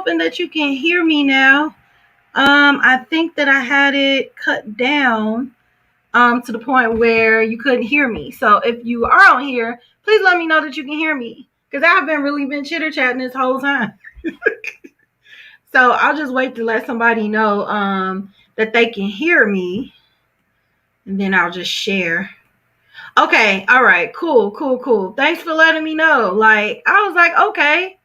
hoping that you can hear me now. I think that I had it cut down to the point where you couldn't hear me. So if you are on here, please let me know that you can hear me because I've been really been chitter chatting this whole time. So I'll just wait to let somebody know that they can hear me, and then I'll just share. Okay, all right, cool. Thanks for letting me know. Like I was like, okay.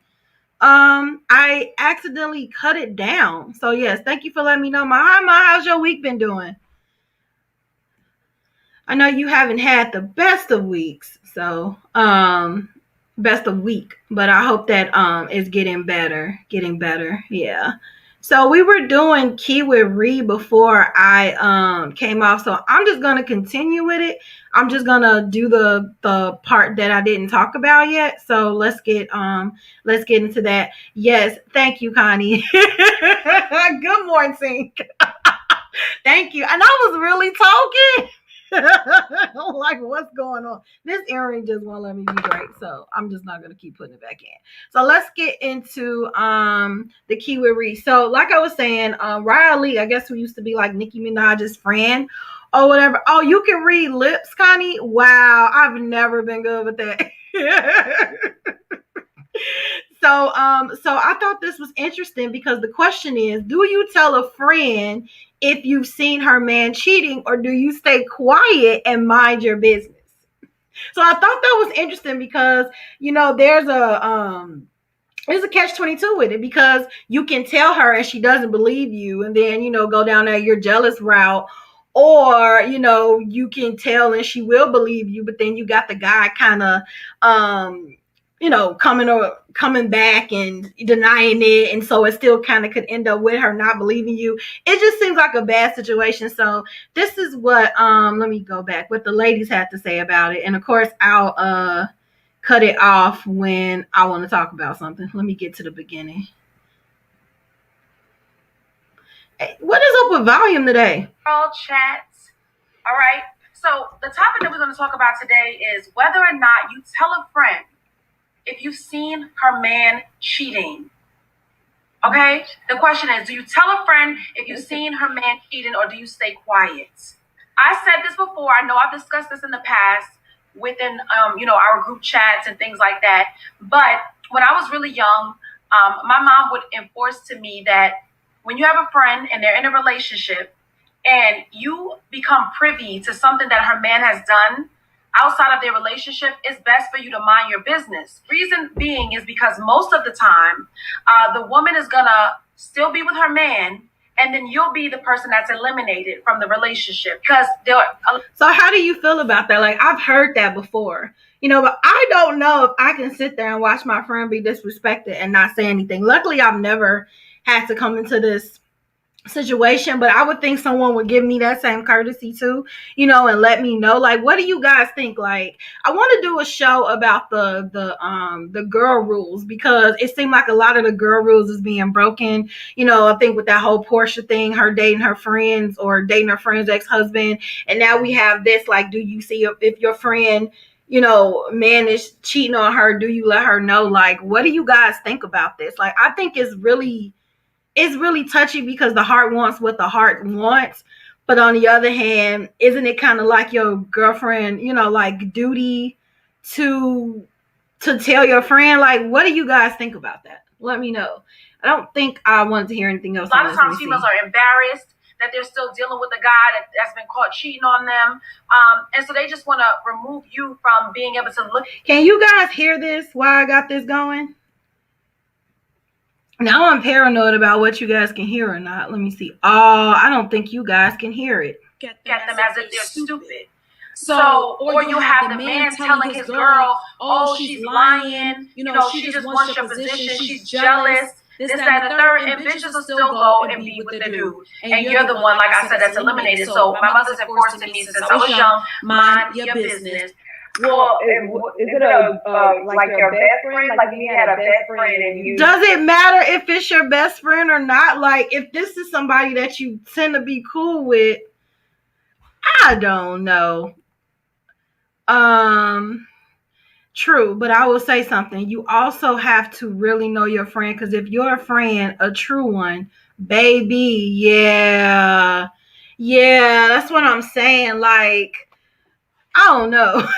I accidentally cut it down. So yes, thank you for letting me know. How's your week been doing? I know you haven't had the best of weeks, so best of week, but I hope that is getting better. Yeah. So we were doing Kiwi Re before I came off, so I'm just gonna continue with it. I'm just gonna do the part that I didn't talk about yet. So let's get into that. Yes, thank you, Connie. Good morning. Thank you. And I was really talking. I'm like, what's going on? This earring just won't let me be great, so I'm just not gonna keep putting it back in. So let's get into the Kiwi Re. So like I was saying, Riley, I guess who used to be like Nicki Minaj's friend or whatever. Oh, you can read lips, Connie? Wow, I've never been good with that. So I thought this was interesting because the question is, do you tell a friend if you've seen her man cheating, or do you stay quiet and mind your business? So I thought that was interesting because, there's a catch-22 with it because you can tell her and she doesn't believe you, and then, go down there your jealous route. Or, you can tell and she will believe you, but then you got the guy kind of coming back and denying it, and so it still kind of could end up with her not believing you. It just seems like a bad situation. So this is what let me go back what the ladies had to say about it, and of course I'll cut it off when I want to talk about something. Let me get to the beginning. Hey, what is up with volume today? All chats. All right, so the topic that we're going to talk about today is whether or not you tell a friend if you've seen her man cheating. Okay? The question is, do you tell a friend if you've seen her man cheating, or do you stay quiet? I said this before. I know I've discussed this in the past within, our group chats and things like that. But when I was really young, my mom would enforce to me that when you have a friend and they're in a relationship and you become privy to something that her man has done outside of their relationship, it's best for you to mind your business. Reason being is because most of the time, the woman is gonna still be with her man, and then you'll be the person that's eliminated from the relationship. Because So how do you feel about that? Like, I've heard that before, but I don't know if I can sit there and watch my friend be disrespected and not say anything. Luckily, I've never had to come into this situation, but I would think someone would give me that same courtesy too, and let me know. Like, what do you guys think? Like, I want to do a show about the girl rules, because it seemed like a lot of the girl rules is being broken. I think with that whole Portia thing, her dating her friends or dating her friend's ex-husband, and now we have this, like, do you see if your friend man is cheating on her, do you let her know? Like, what do you guys think about this? Like, I think it's really touchy because the heart wants what the heart wants. But on the other hand, isn't it kind of like your girlfriend, like duty to tell your friend? Like, what do you guys think about that? Let me know. I don't think I wanted to hear anything else. A lot of times females are embarrassed that they're still dealing with a guy that's been caught cheating on them. And so they just want to remove you from being able to look. Can you guys hear this? Why I got this going? Now I'm paranoid about what you guys can hear or not. Let me see. Oh, I don't think you guys can hear it. Get them as if they're stupid. So, or you have the man telling his girl, oh, she's lying. She just wants your position. She's jealous. This, that, and the third. And bitches will still go and be with the dude. And you're the one, like I said, that's eliminated. So my mother's enforced to me since I was young, mind your business. Well, is it like your best friend? Like you had a best friend and you... Does it matter if it's your best friend or not? Like, if this is somebody that you tend to be cool with, I don't know. True, but I will say something. You also have to really know your friend, because if you're a friend, a true one, baby, yeah. Yeah, that's what I'm saying. Like, I don't know.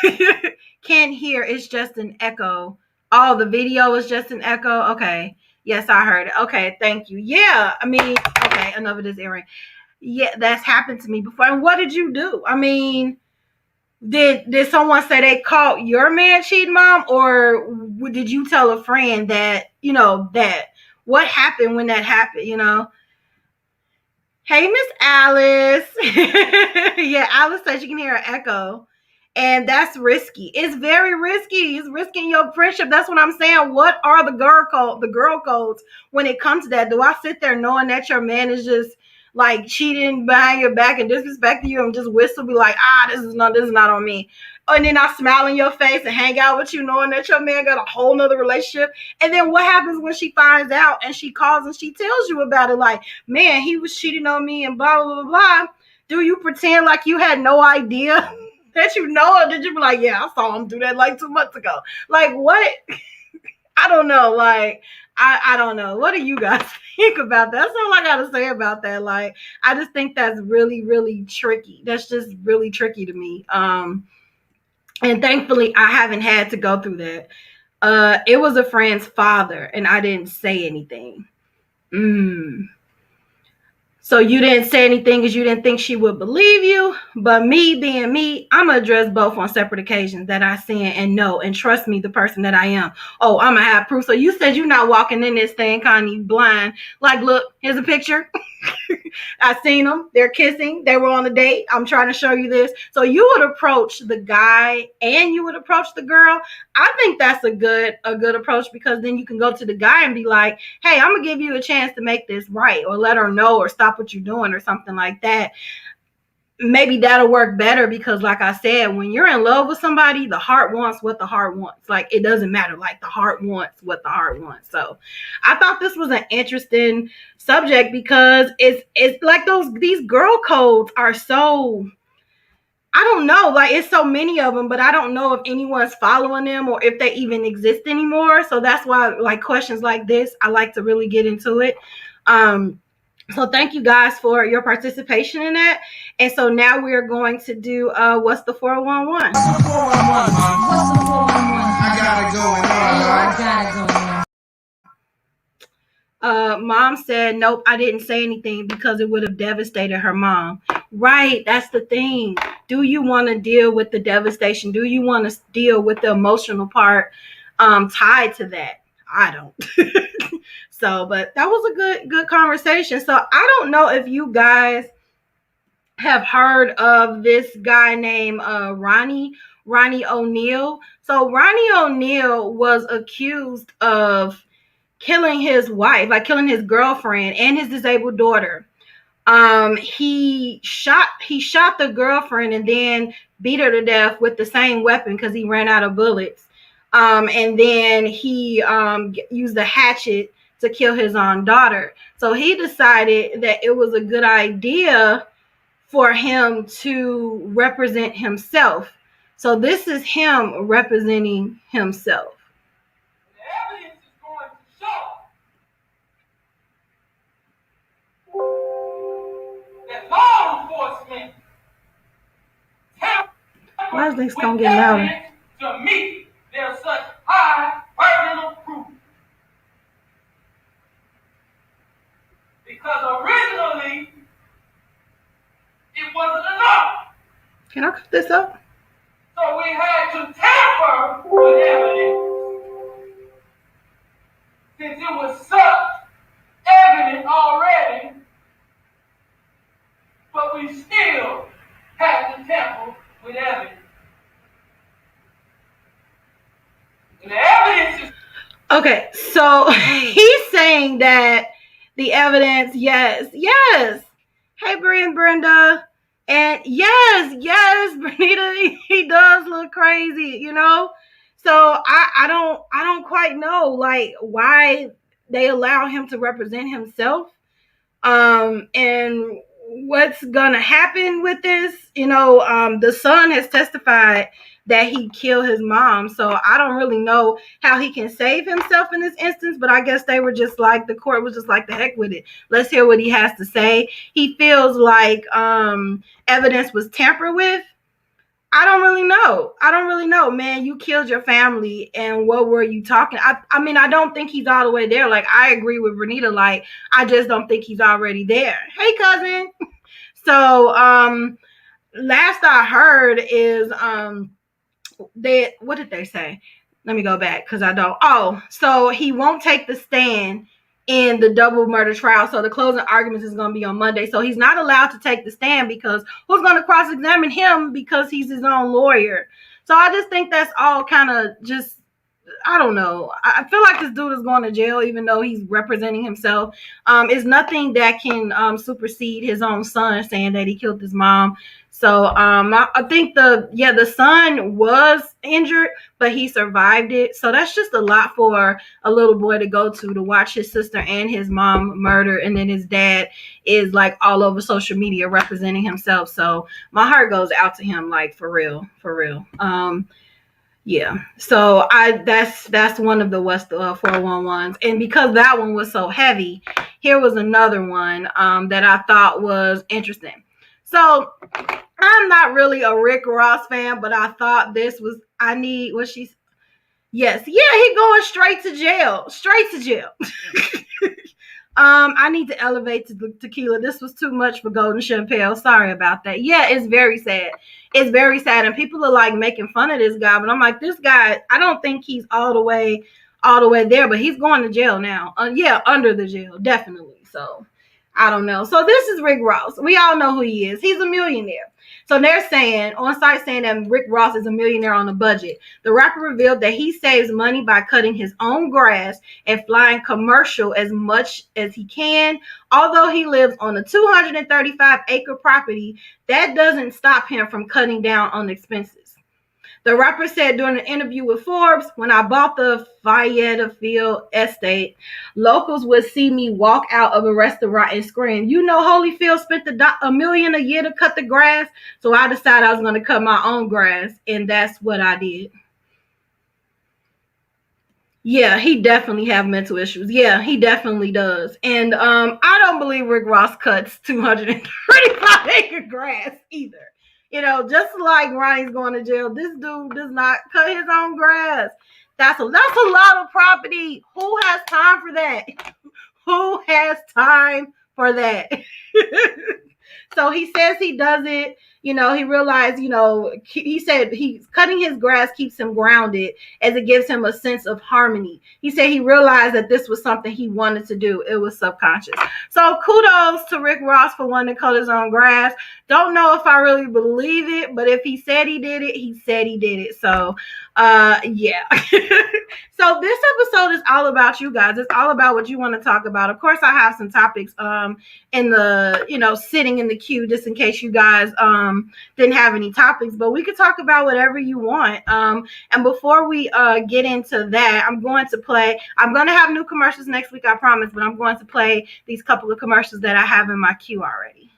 Can't hear. It's just an echo. Oh, the video is just an echo. Okay. Yes, I heard it. Okay, thank you. Yeah, I mean, okay, enough of this earring. Yeah, that's happened to me before. And what did you do? I mean, did someone say they caught your man cheating, mom, or did you tell a friend that that what happened when that happened? Hey, Miss Alice. Yeah, Alice said she can hear an echo. And that's risky. It's very risky. It's risking your friendship. That's what I'm saying. What are the girl codes when it comes to that? Do I sit there knowing that your man is just like cheating behind your back and disrespecting you and just whistle, be like, this is not on me. And then I smile in your face and hang out with you knowing that your man got a whole nother relationship. And then what happens when she finds out and she calls and she tells you about it? Like, man, he was cheating on me and blah, blah, blah, blah. Do you pretend like you had no idea that you know, or did you be like, yeah, I saw him do that like 2 months ago? Like, what? I don't know. Like, I don't know. What do you guys think about that? That's all I got to say about that. Like, I just think that's really, really tricky. That's just really tricky to me. And thankfully, I haven't had to go through that. It was a friend's father, and I didn't say anything. So you didn't say anything because you didn't think she would believe you. But me being me, I'm going to address both on separate occasions that I sin and know and trust me, the person that I am. Oh, I'm going to have proof. So you said you're not walking in this thing kind of blind. Like, look, here's a picture. I seen them. They're kissing. They were on a date. I'm trying to show you this. So you would approach the guy and you would approach the girl. I think that's a good approach, because then you can go to the guy and be like, hey, I'm gonna give you a chance to make this right, or let her know, or stop what you're doing, or something like that. Maybe that'll work better, because like I said, when you're in love with somebody, the heart wants what the heart wants. Like, it doesn't matter. Like, the heart wants what the heart wants. So I thought this was an interesting subject, because it's like these girl codes are so, I don't know, like, it's so many of them, but I don't know if anyone's following them or if they even exist anymore. So that's why, like, questions like this, I like to really get into it. So thank you guys for your participation in that. And so now we're going to do what's the 411? What's the 411? What's the 411? I got it going on. Mom said, nope, I didn't say anything because it would have devastated her mom. Right, that's the thing. Do you want to deal with the devastation? Do you want to deal with the emotional part tied to that? I don't. So, but that was a good conversation. So I don't know if you guys have heard of this guy named Ronnie O'Neal. So Ronnie O'Neal was accused of killing his wife, like killing his girlfriend and his disabled daughter. He shot the girlfriend and then beat her to death with the same weapon because he ran out of bullets. And then he used a hatchet to kill his own daughter. So he decided that it was a good idea for him to represent himself. So this is him representing himself. The evidence is going to show that law enforcement. Why is this gonna get louder? To me, there's such high burden of proof. Because originally, it wasn't enough. Can I cut this up? So we had to tamper with evidence. Since it was such evidence already, but we still had to tamper with evidence. And the evidence is... Okay, so he's saying that the evidence, yes. Hey, Bri and Brenda. And yes, Bernita, he does look crazy, So I don't quite know, like, why they allow him to represent himself. And what's gonna happen with this, the son has testified that he killed his mom. So I don't really know how he can save himself in this instance, but I guess they were just like, the court was just like, the heck with it. Let's hear what he has to say. He feels like evidence was tampered with. I don't really know, man. You killed your family, and what were you talking? I mean, I don't think he's all the way there. Like, I agree with Renita. Like, I just don't think he's already there. Hey, cousin. So, last I heard is what did they say? Let me go back because I don't. Oh, so he won't take the stand in the double murder trial. So the closing arguments is going to be on Monday. So he's not allowed to take the stand because who's going to cross-examine him because he's his own lawyer. So I just think that's all kind of just, I don't know. I feel like this dude is going to jail even though he's representing himself. It's nothing that can supersede his own son saying that he killed his mom. So I think the son was injured, but he survived it. So that's just a lot for a little boy to go to watch his sister and his mom murder, and then his dad is like all over social media representing himself. So my heart goes out to him, like for real. Yeah. So that's one of the West 411s, and because that one was so heavy, here was another one that I thought was interesting. So I'm not really a Rick Ross fan, but I thought this was, yes, yeah, he going straight to jail. I need to elevate to the tequila. This was too much for Golden Champagne. Sorry about that. Yeah, it's very sad. And people are like making fun of this guy, but I'm like, this guy, I don't think he's all the way there, but he's going to jail now. Under the jail, definitely. So I don't know. So this is Rick Ross. We all know who he is. He's a millionaire. So they're saying on site that Rick Ross is a millionaire on a budget. The rapper revealed that he saves money by cutting his own grass and flying commercial as much as he can. Although he lives on a 235-acre property, that doesn't stop him from cutting down on expenses. The rapper said during an interview with Forbes, when I bought the Fayetteville estate, locals would see me walk out of a restaurant and scream, you know, Holyfield spent $1 million a year to cut the grass. So I decided I was going to cut my own grass, and that's what I did. Yeah, he definitely have mental issues. Yeah, he definitely does. And I don't believe Rick Ross cuts 235-acre grass either. You know, just like Ronnie's going to jail, this dude does not cut his own grass. That's a lot of property. Who has time for that? Who has time for that? So he says he does it. You know, he realized, you know, he said he's cutting his grass keeps him grounded as it gives him a sense of harmony. He said he realized that this was something he wanted to do. It was subconscious. So kudos to Rick Ross for wanting to cut his own grass. Don't know if I really believe it, but if he said he did it, he said he did it. So, yeah. So this episode is all about you guys. It's all about what you want to talk about. Of course, I have some topics in the, you know, sitting in the queue just in case you guys didn't have any topics, but we could talk about whatever you want. And before we get into that, I'm going to have new commercials next week, I promise, but I'm going to play these couple of commercials that I have in my queue already.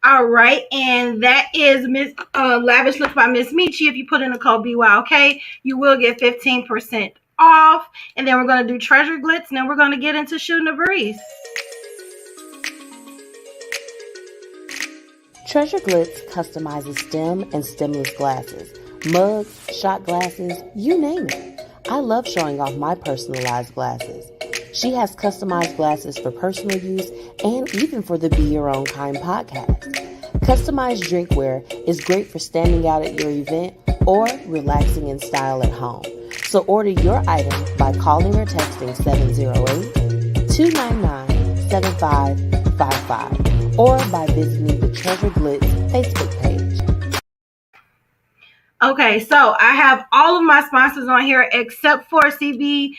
All right, and that is Miss Lavish Looks by Miss Metchi. If you put in the code BYOK, you will get 15% off. And then we're going to do Treasure Glitz, and then we're going to get into Shooting the Breeze. Treasure Glitz customizes stem and stemless glasses, mugs, shot glasses, you name it. I love showing off my personalized glasses. She has customized glasses for personal use and even for the Be Your Own Kind podcast. Customized drinkware is great for standing out at your event or relaxing in style at home. So order your item by calling or texting 708-299-7555 or by visiting the Treasure Glitz Facebook page. Okay, so I have all of my sponsors on here except for CBS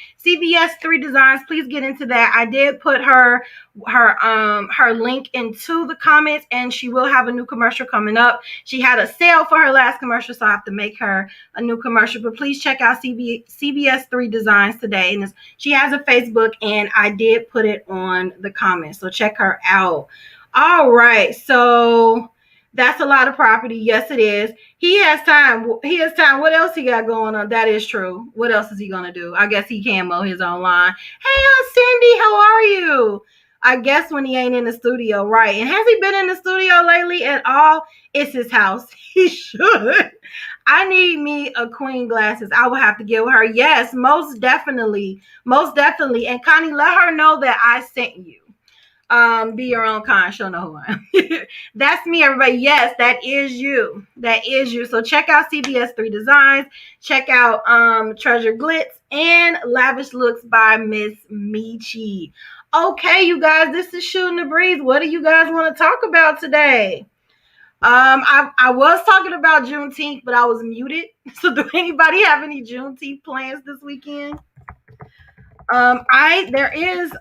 3 Designs. Please get into that. I did put her link into the comments, and she will have a new commercial coming up. She had a sale for her last commercial, so I have to make her a new commercial. But please check out CBS 3 Designs today. And she has a Facebook, and I did put it on the comments, so check her out. All right, so that's a lot of property. Yes, it is. He has time. He has time. What else he got going on? That is true. What else is he going to do? I guess he can mow his own lawn. Hey, Cindy, how are you? I guess when he ain't in the studio, right? And has he been in the studio lately at all? It's his house. He should. I need me a queen glasses. I will have to give her. Yes, most definitely. Most definitely. And Connie, let her know that I sent you. Be your own kind. She'll know who I am. That's me, everybody. Yes, that is you. That is you. So check out CBS 3 Designs. Check out Treasure Glitz and Lavish Looks by Miss Metchi. Okay, you guys, this is Shooting the Breeze. What do you guys want to talk about today? I was talking about Juneteenth, but I was muted. So do anybody have any Juneteenth plans this weekend? There is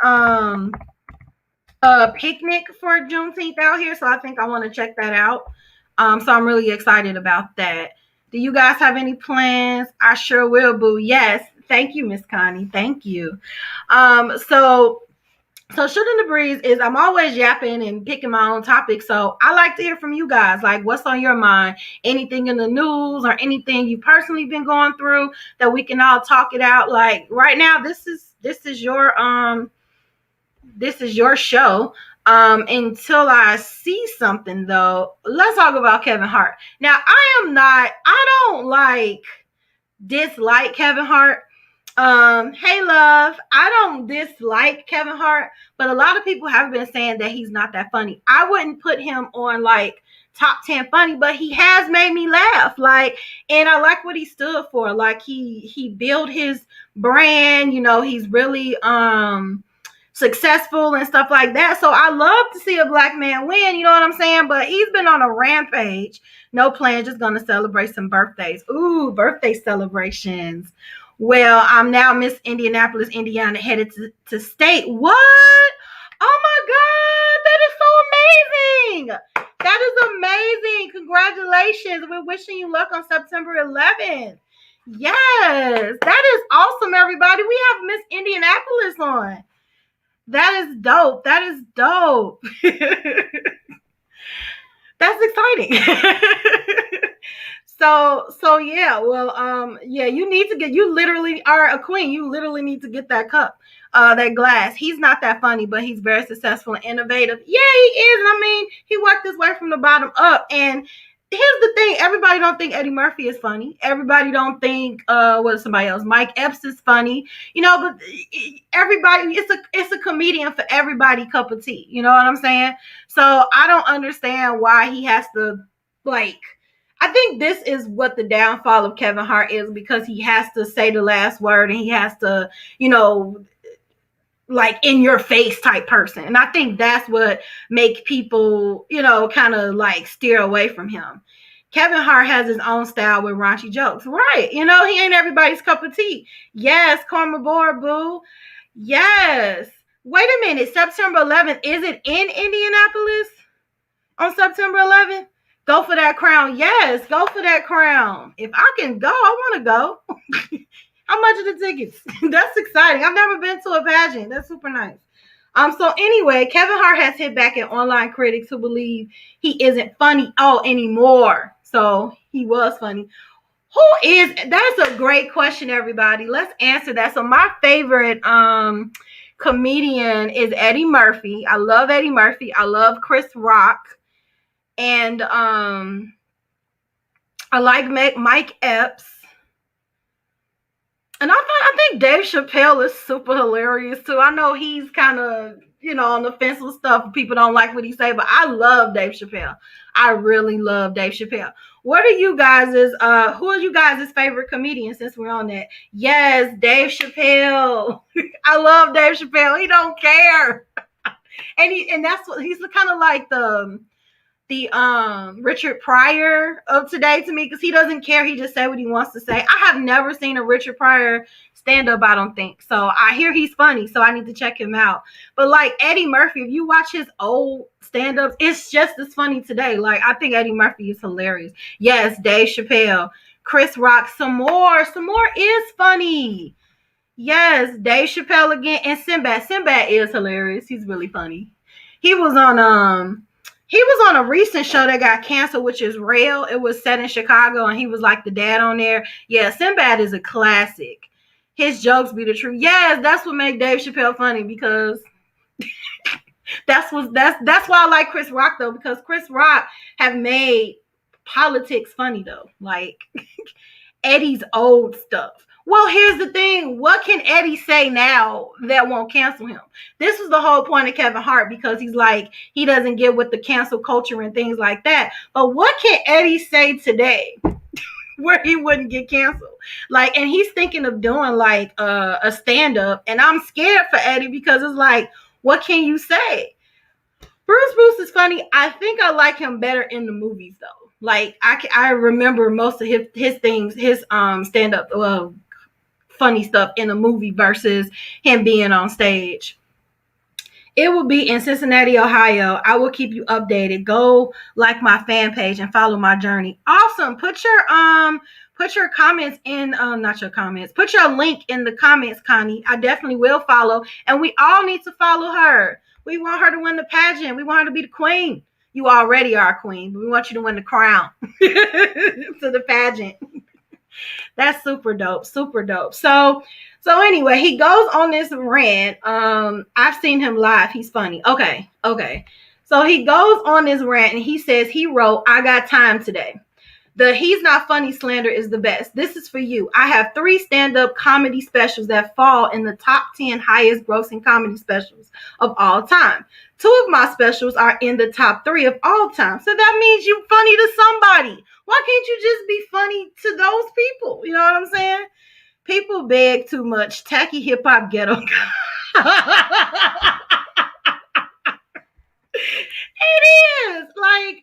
a picnic for Juneteenth out here, so I think I want to check that out. So I'm really excited about that. Do you guys have any plans? I sure will, boo. Yes. Thank you, Miss Connie. Thank you. So Shooting the Breeze is I'm always yapping and picking my own topic. So I like to hear from you guys. Like, what's on your mind? Anything in the news or anything you personally been going through that we can all talk it out. Like right now, this is your show. Until I see something though, let's talk about Kevin Hart. Now, I don't dislike Kevin Hart. Hey love, I don't dislike Kevin Hart, but a lot of people have been saying that he's not that funny. I wouldn't put him on like top 10 funny, but he has made me laugh. And I like what he stood for. Like he built his brand, he's really successful and stuff like that. So I love to see a black man win, you know what I'm saying? But he's been on a rampage. No plan, just gonna celebrate some birthdays. Ooh, birthday celebrations. Well, I'm now Miss Indianapolis, Indiana, headed to state. What? Oh my God, that is so amazing. That is amazing. Congratulations. We're wishing you luck on September 11th. Yes, that is awesome, everybody. We have Miss Indianapolis on. That is dope. That is dope. That's exciting. So yeah, well, yeah, you literally are a queen. You literally need to get that cup, that glass. He's not that funny, but he's very successful and innovative. Yeah, he is. I mean, he worked his way from the bottom up. And here's the thing: everybody don't think Eddie Murphy is funny. Everybody don't think what's somebody else? Mike Epps is funny, but everybody, it's a comedian for everybody cup of tea. You know what I'm saying? So I don't understand why he has to I think this is what the downfall of Kevin Hart is, because he has to say the last word and he has to, in your face type person. And I think that's what make people, kind of steer away from him. Kevin Hart has his own style with raunchy jokes. Right. He ain't everybody's cup of tea. Yes, Karma Board, boo. Yes. Wait a minute. September 11th. Is it in Indianapolis on September 11th? Go for that crown. Yes, go for that crown. If I can go, I want to go. How much are the tickets? That's exciting. I've never been to a pageant. That's super nice. So anyway, Kevin Hart has hit back at online critics who believe he isn't funny anymore. So he was funny. That's a great question, everybody. Let's answer that. So my favorite comedian is Eddie Murphy. I love Eddie Murphy. I love Chris Rock. And I like Mike Epps. And I think Dave Chappelle is super hilarious too. I know he's kind of, on the fence with stuff. People don't like what he say, but I love Dave Chappelle. I really love Dave Chappelle. What are you guys' who are you guys' favorite comedian, since we're on that? Yes, Dave Chappelle. I love Dave Chappelle. He don't care. And that's what he's kind of like the Richard Pryor of today to me, because he doesn't care. He just say what he wants to say. I have never seen a Richard Pryor stand-up, I don't think. So I hear he's funny, so I need to check him out. But like Eddie Murphy, if you watch his old stand-ups, it's just as funny today. Like, I think Eddie Murphy is hilarious. Yes, Dave Chappelle, Chris Rock, some more is funny. Yes, Dave Chappelle again, and Sinbad. Sinbad is hilarious. He's really funny. He was on a recent show that got canceled, which is Rail. It was set in Chicago, and he was like the dad on there. Yeah, Sinbad is a classic. His jokes be the truth. Yes, that's what make Dave Chappelle funny, because that's why I like Chris Rock though, because Chris Rock have made politics funny though. Like Eddie's old stuff. Well, here's the thing. What can Eddie say now that won't cancel him? This was the whole point of Kevin Hart, because he's like, he doesn't get with the cancel culture and things like that. But what can Eddie say today where he wouldn't get canceled? Like, and he's thinking of doing like a stand-up, and I'm scared for Eddie, because it's like, what can you say? Bruce is funny. I think I like him better in the movies though. Like, I remember most of his things, his stand-up funny stuff in the movie versus him being on stage. It will be in Cincinnati, Ohio. I will keep you updated. Go like my fan page and follow my journey. Awesome. Put your comments in, not your comments. Put your link in the comments, Connie. I definitely will follow. And we all need to follow her. We want her to win the pageant. We want her to be the queen. You already are a queen, but we want you to win the crown to the pageant. That's super dope. Super dope. So anyway, he goes on this rant. I've seen him live. He's funny. Okay. So he goes on this rant and he says he wrote, "I got time today. The he's not funny slander is the best. This is for you. I have 3 stand-up comedy specials that fall in the top 10 highest grossing comedy specials of all time. 2 of my specials are in the top 3 of all time. So that means you funny to somebody. Why can't you just be funny to those people? You know what I'm saying? People beg too much. Tacky hip hop ghetto." It is like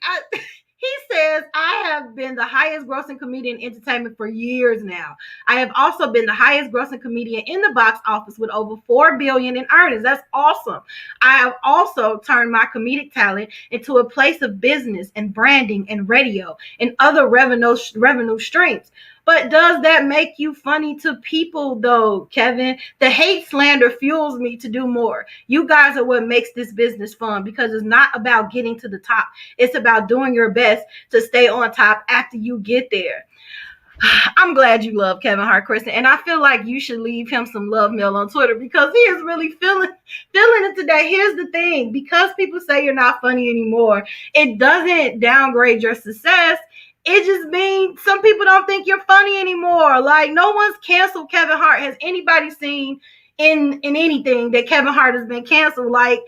he says, "I have been the highest grossing comedian in entertainment for years now. I have also been the highest grossing comedian in the box office with over $4 billion in earnings." That's awesome. "I have also turned my comedic talent into a place of business and branding and radio and other revenue streams." But does that make you funny to people though, Kevin? The hate slander fuels me to do more. You guys are what makes this business fun, because it's not about getting to the top. It's about doing your best to stay on top after you get there. I'm glad you love Kevin Hart, Kristen, and I feel like you should leave him some love mail on Twitter, because he is really feeling it today. Here's the thing. Because people say you're not funny anymore, it doesn't downgrade your success. It just means some people don't think you're funny anymore. Like, no one's canceled Kevin Hart. Has anybody seen in anything that Kevin Hart has been canceled? Like,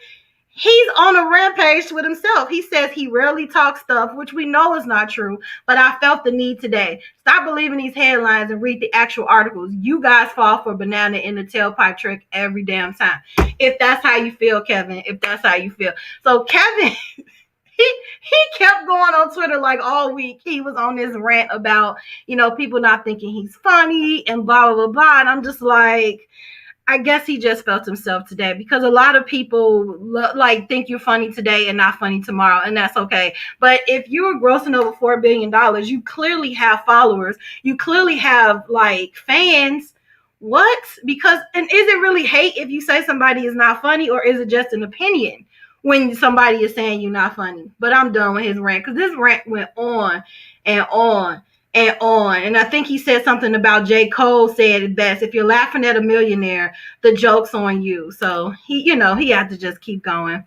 he's on a rampage with himself. He says he rarely talks stuff, which we know is not true, but I felt the need today. Stop believing these headlines and read the actual articles. You guys fall for banana in the tailpipe trick every damn time. If that's how you feel, Kevin, if that's how you feel. So Kevin... He kept going on Twitter like all week. He was on this rant about, people not thinking he's funny and blah, blah, blah, blah. And I'm just like, I guess he just felt himself today, because a lot of people think you're funny today and not funny tomorrow. And that's okay. But if you're grossing over $4 billion, you clearly have followers. You clearly have fans. What? And is it really hate if you say somebody is not funny, or is it just an opinion when somebody is saying you're not funny? But I'm done with his rant, because this rant went on and on and on. And I think he said something about J. Cole said it best: "If you're laughing at a millionaire, the joke's on you." So he had to just keep going.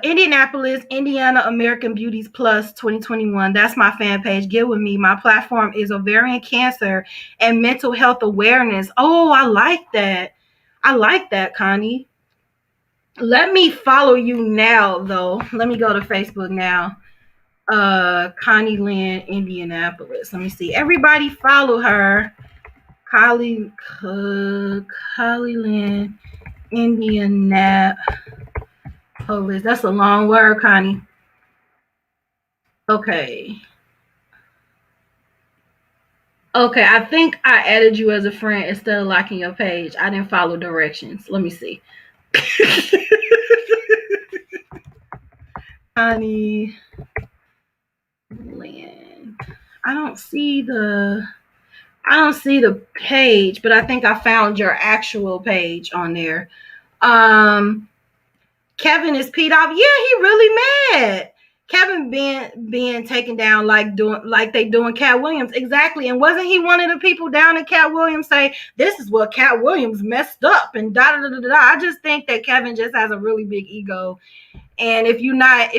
Indianapolis, Indiana American Beauties Plus 2021. That's my fan page. Get with me. My platform is ovarian cancer and mental health awareness. Oh, I like that. I like that, Connie. Let me follow you now, though. Let me go to Facebook now. Connie Lynn, Indianapolis. Let me see. Everybody follow her. Connie Lynn, Indianapolis. Hopeless. That's a long word, Connie. Okay. Okay, I think I added you as a friend instead of liking your page. I didn't follow directions. Let me see. Connie Land. I don't see the page, but I think I found your actual page on there. Kevin is peed off. Yeah, he really mad. Kevin being taken down like they doing Cat Williams. Exactly. And wasn't he one of the people down in Cat Williams say this is what Cat Williams messed up and da da da da da. I just think that Kevin just has a really big ego. And if you're not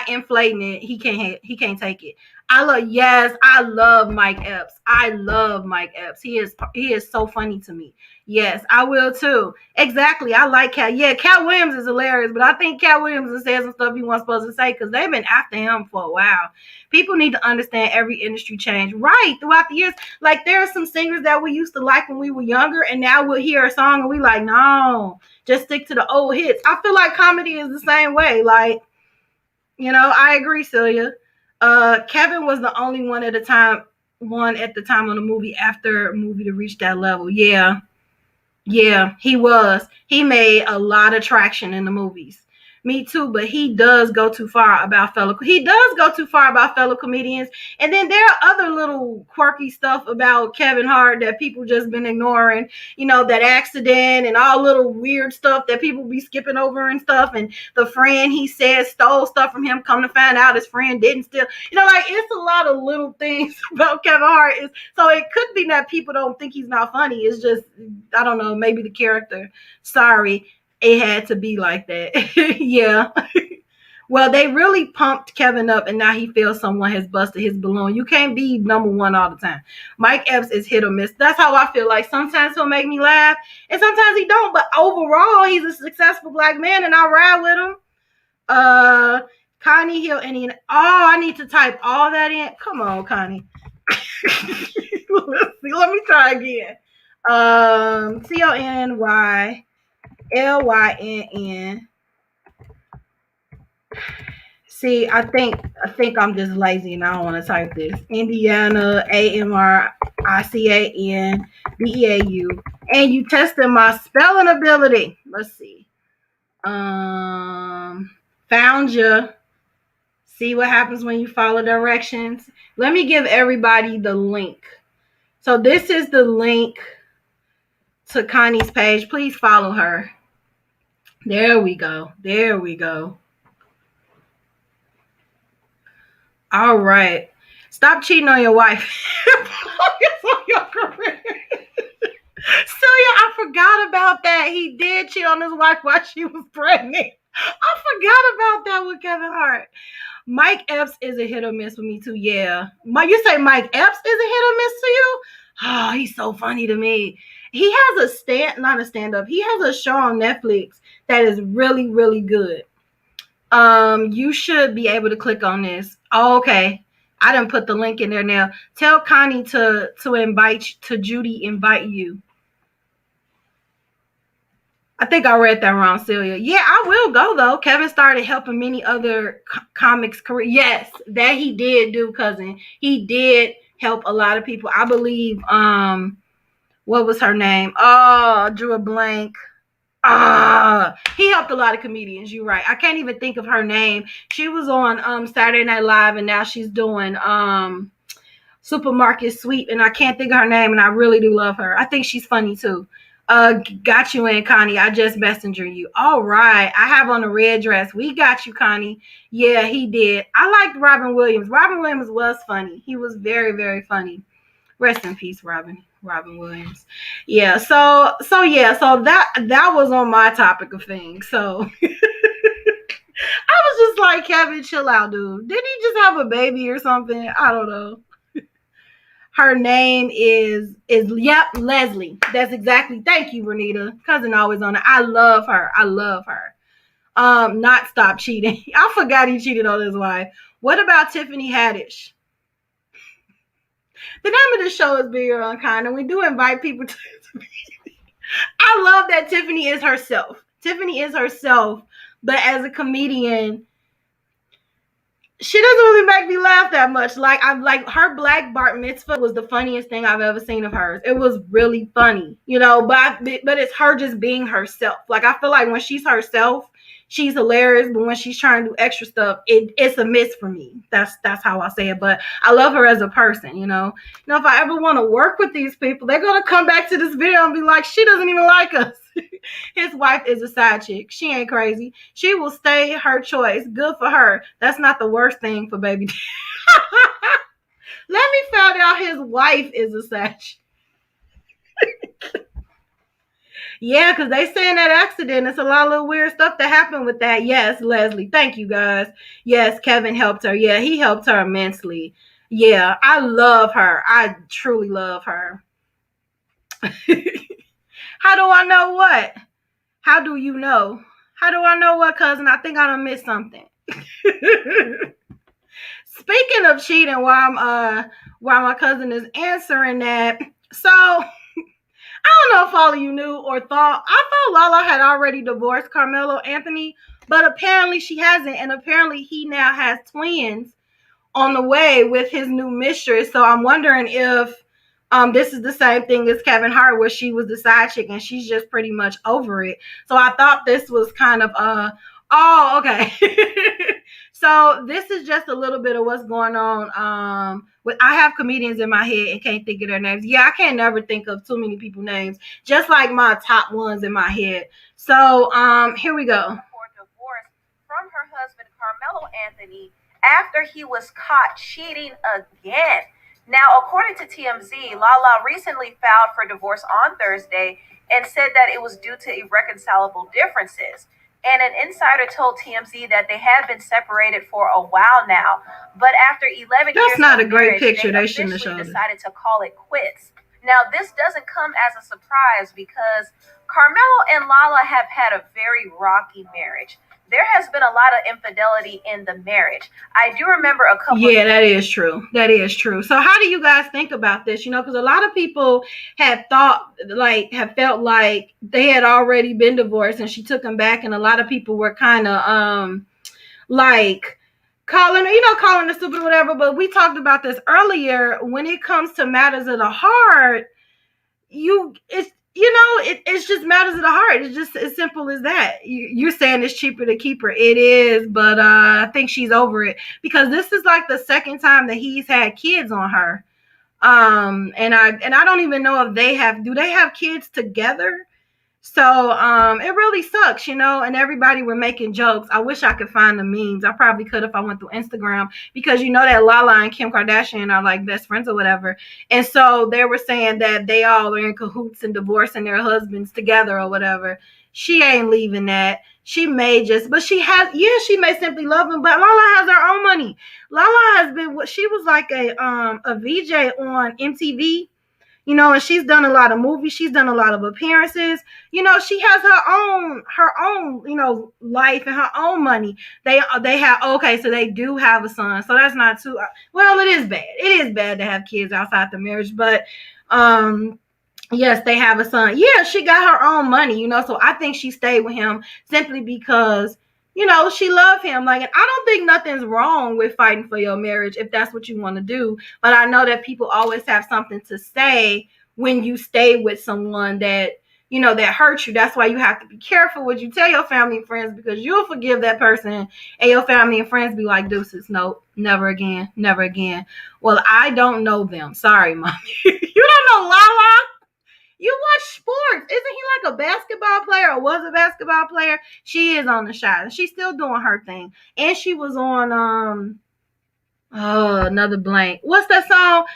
inflating it, he can't take it. I love Mike Epps. I love Mike Epps. He is so funny to me. Yes, I will too. Exactly. I like Cat. Yeah, Cat Williams is hilarious, but I think Cat Williams has said some stuff he wasn't supposed to say because they've been after him for a while. People need to understand every industry change. Right, throughout the years. Like there are some singers that we used to like when we were younger, and now we'll hear a song and we like, no, just stick to the old hits. I feel like comedy is the same way. Like, I agree, Celia. Kevin was the only one at the time on the movie after a movie to reach that level. Yeah, he was. He made a lot of traction in the movies. Me too, but he does go too far about fellow comedians. And then there are other little quirky stuff about Kevin Hart that people just been ignoring. That accident and all little weird stuff that people be skipping over and stuff. And the friend he said stole stuff from him, come to find out his friend didn't steal. Like it's a lot of little things about Kevin Hart. So it could be that people don't think he's not funny. It's just, I don't know, maybe the character. Sorry. It had to be like that. Yeah. Well, they really pumped Kevin up, and now he feels someone has busted his balloon. You can't be number one all the time. Mike Epps is hit or miss. That's how I feel. Like sometimes he'll make me laugh, and sometimes he don't. But overall, he's a successful black man, and I ride with him. Connie Hill, I need to type all that in. Come on, Connie. Let me try again. CONY. LYNN. See, I think I'm just lazy and I don't want to type this. Indiana AMRICAN BEAU. And you tested my spelling ability. Let's see. Found you. See what happens when you follow directions. Let me give everybody the link. So this is the link to Connie's page. Please follow her. There we go. All right. Stop cheating on your wife. Focus on your career. Celia, I forgot about that. He did cheat on his wife while she was pregnant. I forgot about that with Kevin Hart. Mike Epps is a hit or miss with me too. Yeah. You say Mike Epps is a hit or miss to you? Oh, he's so funny to me. He has not a stand-up. He has a show on Netflix that is really, really good. You should be able to click on this. Oh, okay. I didn't put the link in there now. Tell Connie to Judy invite you. I think I read that wrong, Celia. Yeah, I will go though. Kevin started helping many other comics career. Yes, that he did do, cousin. He did help a lot of people. I believe what was her name? Oh, drew a blank. He helped a lot of comedians. You're right. I can't even think of her name. She was on Saturday Night Live, and now she's doing Supermarket Sweep, and I can't think of her name, and I really do love her. I think she's funny too. Got you in, Connie. I just messenger you. All right. I have on a red dress. We got you, Connie. Yeah, he did. I liked Robin Williams. Robin Williams was funny. He was very, very funny. Rest in peace, Robin Williams. Yeah. So that was on my topic of things. So I was just like, Kevin, chill out, dude. Did he just have a baby or something? I don't know. Her name is Leslie. That's exactly. Thank you, Renita. Cousin always on it. I love her. Not stop cheating. I forgot he cheated on his wife. What about Tiffany Haddish? The name of the show is Bigger Unkind, and we do invite people to. I love that Tiffany is herself. Tiffany is herself, but as a comedian, she doesn't really make me laugh that much. Like, I'm like, her black bar mitzvah was the funniest thing I've ever seen of hers. It was really funny, but it's her just being herself. Like, I feel like when she's herself, she's hilarious, but when she's trying to do extra stuff, it's a miss for me. That's how I say it. But I love her as a person, if I ever want to work with these people, they're gonna come back to this video and be like, she doesn't even like us. His wife is a side chick. She ain't crazy. She will stay her choice. Good for her. That's not the worst thing for baby. Let me find out his wife is a side chick. Yeah, because they say in that accident, it's a lot of little weird stuff that happened with that. Yes, Leslie. Thank you, guys. Yes, Kevin helped her. Yeah, he helped her immensely. Yeah, I love her. I truly love her. How do I know what? How do you know? How do I know what, cousin? I think I done missed something. Speaking of cheating, while my cousin is answering that, so I don't know if all of you knew or thought. I thought Lala had already divorced Carmelo Anthony, but apparently she hasn't, and apparently he now has twins on the way with his new mistress. So I'm wondering if this is the same thing as Kevin Hart, where she was the side chick and she's just pretty much over it. So I thought this was kind of oh, okay. So this is just a little bit of what's going on. I have comedians in my head and can't think of their names. Yeah, I can't never think of too many people's names, just like my top ones in my head. So here we go. For divorce from her husband Carmelo Anthony after he was caught cheating again. Now, according to TMZ, Lala recently filed for divorce on Thursday and said that it was due to irreconcilable differences. And an insider told TMZ that they have been separated for a while now, but after 11 years, that's not a great marriage, picture. they shouldn't have officially showed decided to call it quits. Now, this doesn't come as a surprise because Carmelo and Lala have had a very rocky marriage. There has been a lot of infidelity in the marriage. I do remember a couple. Yeah, that is true. That is true. So how do you guys think about this? Because a lot of people have felt like they had already been divorced and she took them back, and a lot of people were kind of like calling her stupid or whatever. But we talked about this earlier. When it comes to matters of the heart, it's just matters of the heart. It's just as simple as that. You're saying it's cheaper to keep her. It is, but I think she's over it, because this is like the second time that he's had kids on her. And I don't even know if they have kids together. So it really sucks, and everybody were making jokes. I wish I could find the memes. I probably could if I went through Instagram, because that Lala and Kim Kardashian are like best friends or whatever. And so they were saying that they all are in cahoots and divorcing their husbands together or whatever. She ain't leaving that. She may she may simply love him, but Lala has her own money. Lala has been, she was like a VJ on MTV. And she's done a lot of movies. She's done a lot of appearances. She has her own, life and her own money. They have, okay, so they do have a son. So that's not too, well, it is bad. It is bad to have kids outside the marriage, but, yes, they have a son. Yeah, she got her own money, so I think she stayed with him simply because, she loved him. Like, I don't think nothing's wrong with fighting for your marriage if that's what you want to do. But I know that people always have something to say when you stay with someone that, that hurts you. That's why you have to be careful what you tell your family and friends, because you'll forgive that person and your family and friends be like, deuces, nope, never again, never again. Well, I don't know them. Sorry, mommy. You don't know Lala? You watch sports. Isn't he like a basketball player, or was a basketball player? She is on the shot. She's still doing her thing. And she was on another blank. What's that song?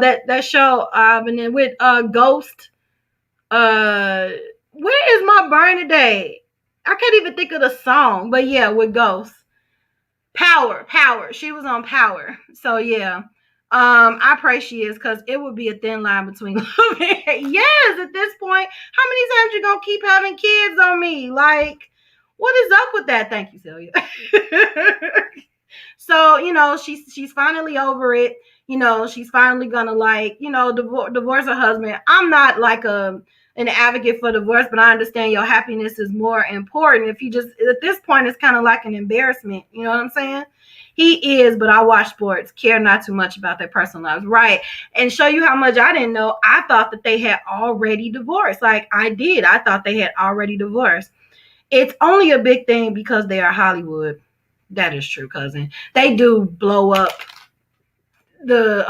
That show and then with Ghost. Where is my burn today? I can't even think of the song. But yeah, with Ghost. Power. She was on Power. So yeah. I pray she is, because it would be a thin line between love and hate. Yes, at this point, how many times you gonna keep having kids on me? Like, what is up with that? Thank you, Celia. So, she's finally over it. She's finally gonna divorce her husband. I'm not like an advocate for divorce, but I understand your happiness is more important. If you just, at this point, it's kind of like an embarrassment. You know what I'm saying? He is, but I watch sports, care not too much about their personal lives. Right. And show you how much I didn't know. I thought that they had already divorced. Like I did. I thought they had already divorced. It's only a big thing because they are Hollywood. That is true, cousin. They do blow up the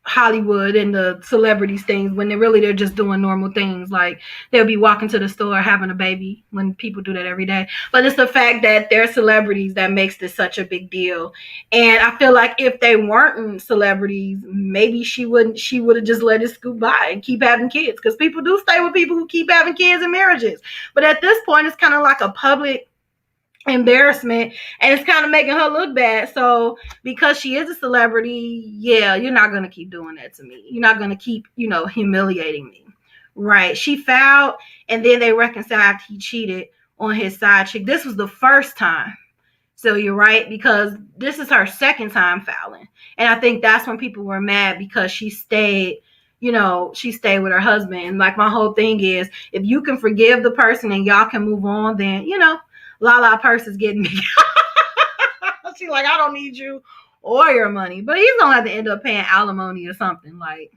Hollywood and the celebrities things when they're just doing normal things. Like they'll be walking to the store having a baby when people do that every day. But it's the fact that they're celebrities that makes this such a big deal. And I feel like if they weren't celebrities, maybe she would have just let it scoot by and keep having kids, because people do stay with people who keep having kids in marriages. But at this point, it's kind of like a public embarrassment, and it's kind of making her look bad. So because she is a celebrity, yeah, you're not going to keep doing that to me. You're not going to keep, humiliating me. Right. She fouled, and then they reconciled after he cheated on his side chick. This was the first time. So you're right, because this is her second time fouling. And I think that's when people were mad, because she stayed with her husband. And like my whole thing is, if you can forgive the person and y'all can move on, then, Lala purse is getting me. She's like, I don't need you or your money. But he's going to have to end up paying alimony or something. Like,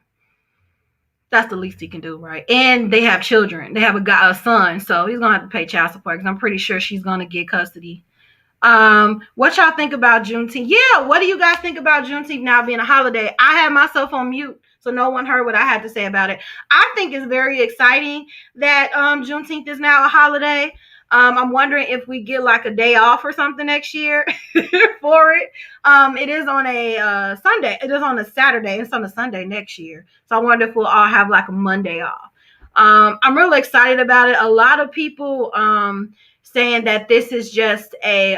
that's the least he can do, right? And they have children. They have a son. So he's going to have to pay child support, because I'm pretty sure she's going to get custody. What y'all think about Juneteenth? Yeah, what do you guys think about Juneteenth now being a holiday? I had myself on mute, so no one heard what I had to say about it. I think it's very exciting that Juneteenth is now a holiday. I'm wondering if we get like a day off or something next year for it. It is on a Sunday. It is on a Saturday. It's on a Sunday next year. So I wonder if we'll all have like a Monday off. I'm really excited about it. A lot of people saying that this is just a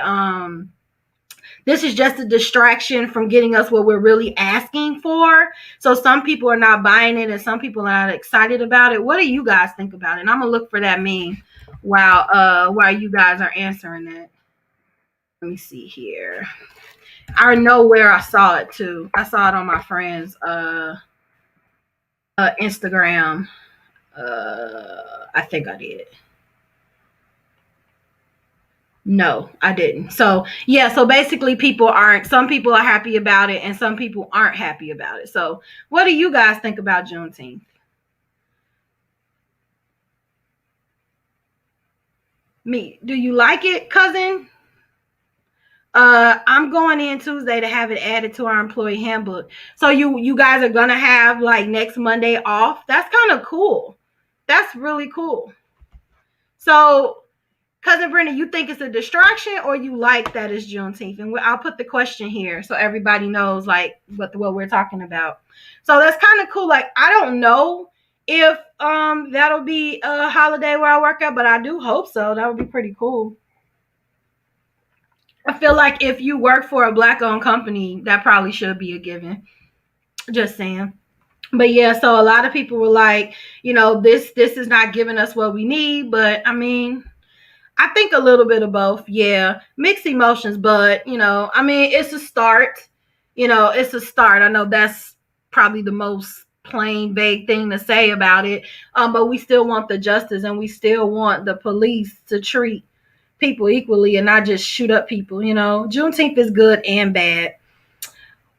distraction from getting us what we're really asking for. So some people are not buying it, and some people are not excited about it. What do you guys think about it? And I'm gonna look for that meme while you guys are answering that. Let me see here. I know where I saw it too. I saw it on my friend's Instagram. I think I did. No, I didn't. So yeah, so basically some people are happy about it and some people aren't happy about it. So what do you guys think about Juneteenth? Me, do you like it, cousin? I'm going in Tuesday to have it added to our employee handbook. So you guys are gonna have like next Monday off. That's kind of cool. That's really cool. So Cousin Brenda, you think it's a distraction, or you like that it's Juneteenth? And I'll put the question here so everybody knows like what we're talking about. So that's kind of cool. Like, I don't know if that'll be a holiday where I work at, but I do hope so. That would be pretty cool. I feel like if you work for a Black-owned company, that probably should be a given. Just saying. But yeah, so a lot of people were like, this is not giving us what we need. But I mean, I think a little bit of both. Yeah, mixed emotions, but it's a start. It's a start. I know that's probably the most plain, vague thing to say about it. But we still want the justice, and we still want the police to treat people equally and not just shoot up people. Juneteenth is good and bad.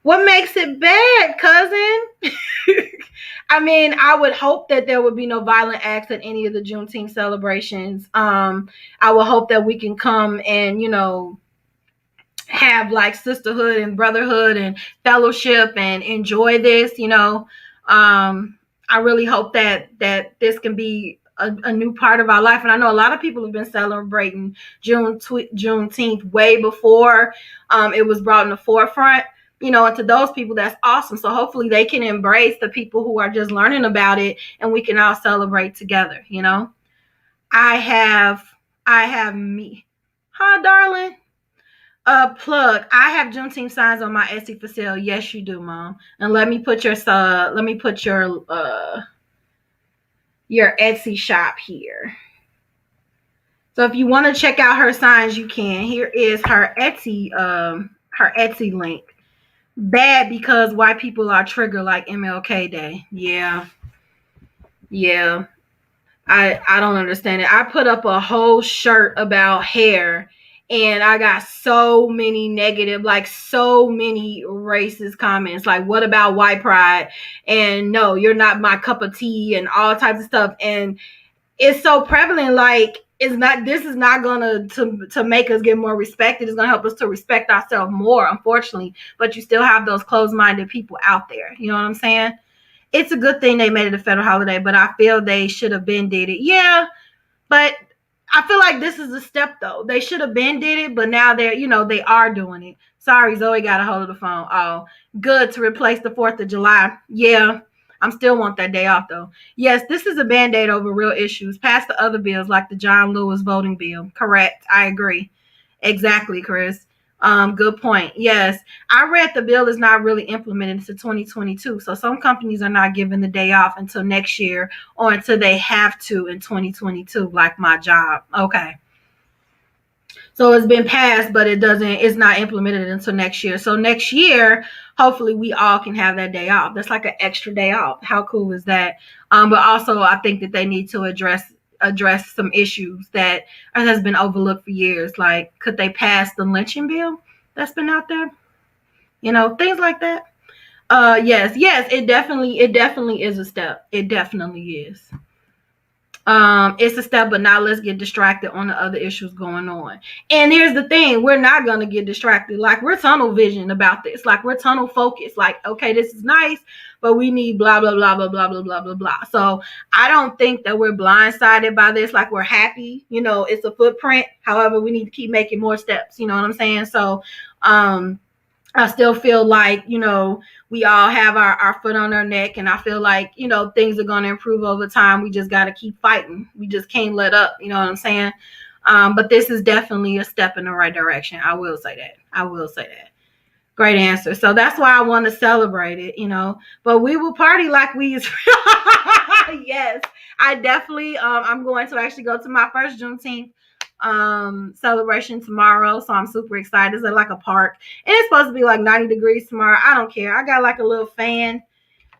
What makes it bad, cousin? I mean, I would hope that there would be no violent acts at any of the Juneteenth celebrations. I would hope that we can come and, have like sisterhood and brotherhood and fellowship and enjoy this. I really hope that this can be a new part of our life. And I know a lot of people have been celebrating Juneteenth way before it was brought in the forefront. And to those people, that's awesome. So hopefully they can embrace the people who are just learning about it, and we can all celebrate together. I have me. Huh, darling? Plug. I have Juneteenth signs on my Etsy for sale. Yes, you do, Mom. And let me put your Etsy shop here. So if you want to check out her signs, you can. Here is her Etsy link. Bad because white people are triggered like MLK Day. Yeah. I don't understand it. I put up a whole shirt about hair and I got so many negative, like so many racist comments. Like, what about white pride? And no, you're not my cup of tea and all types of stuff. And it's so prevalent. Like, it's not, this is not gonna to make us get more respected. It's gonna help us to respect ourselves more, unfortunately. But you still have those closed-minded people out there. You know what I'm saying? It's a good thing they made it a federal holiday, but I feel they should have been did it. Yeah, but I feel like this is a step though. They should have been did it, but now they're, they are doing it. Sorry, Zoe got a hold of the phone. Oh, good to replace the 4th of July. Yeah, I'm still want that day off though. Yes, this is a band-aid over real issues. Pass the other bills like the John Lewis voting bill. Correct. I agree. Exactly, Chris. Good point. Yes, I read the bill is not really implemented until 2022. So some companies are not given the day off until next year or until they have to in 2022, like my job. Okay. So it's been passed, but it's not implemented until next year. So next year, hopefully we all can have that day off. That's like an extra day off. How cool is that? But also I think that they need to address some issues that has been overlooked for years. Like, could they pass the lynching bill that's been out there? Things like that. Yes, it definitely is a step. It definitely is. It's a step, but now let's get distracted on the other issues going on. And here's the thing, we're not going to get distracted. Like, we're tunnel vision about this. Like, we're tunnel focused. Like, okay, this is nice, but we need blah, blah, blah, blah, blah, blah, blah, blah, blah. So I don't think that we're blindsided by this. Like, we're happy, it's a footprint. However, we need to keep making more steps. You know what I'm saying? So, I still feel like, we all have our foot on our neck, and I feel like, things are going to improve over time. We just got to keep fighting. We just can't let up. You know what I'm saying? But this is definitely a step in the right direction. I will say that. Great answer. So that's why I want to celebrate it, but we will party like we is. Yes, I definitely, I'm going to actually go to my first Juneteenth celebration tomorrow, so I'm super excited. It's at like a park, and it's supposed to be like 90 degrees tomorrow. I don't care. I got like a little fan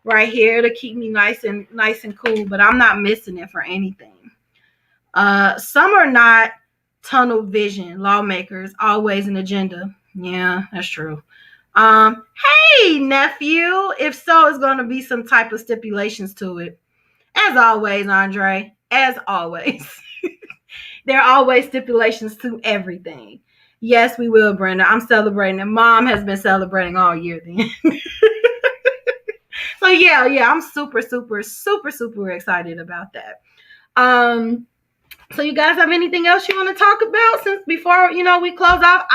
right here to keep me nice and cool, but I'm not missing it for anything. Some are not tunnel vision lawmakers, always an agenda. Yeah, that's true. Hey nephew, if so, it's going to be some type of stipulations to it, as always, Andre, as always. There are always stipulations to everything. Yes, we will, Brenda. I'm celebrating, and Mom has been celebrating all year then. So yeah, I'm super, super, super, super excited about that. So you guys have anything else you want to talk about since before we close off?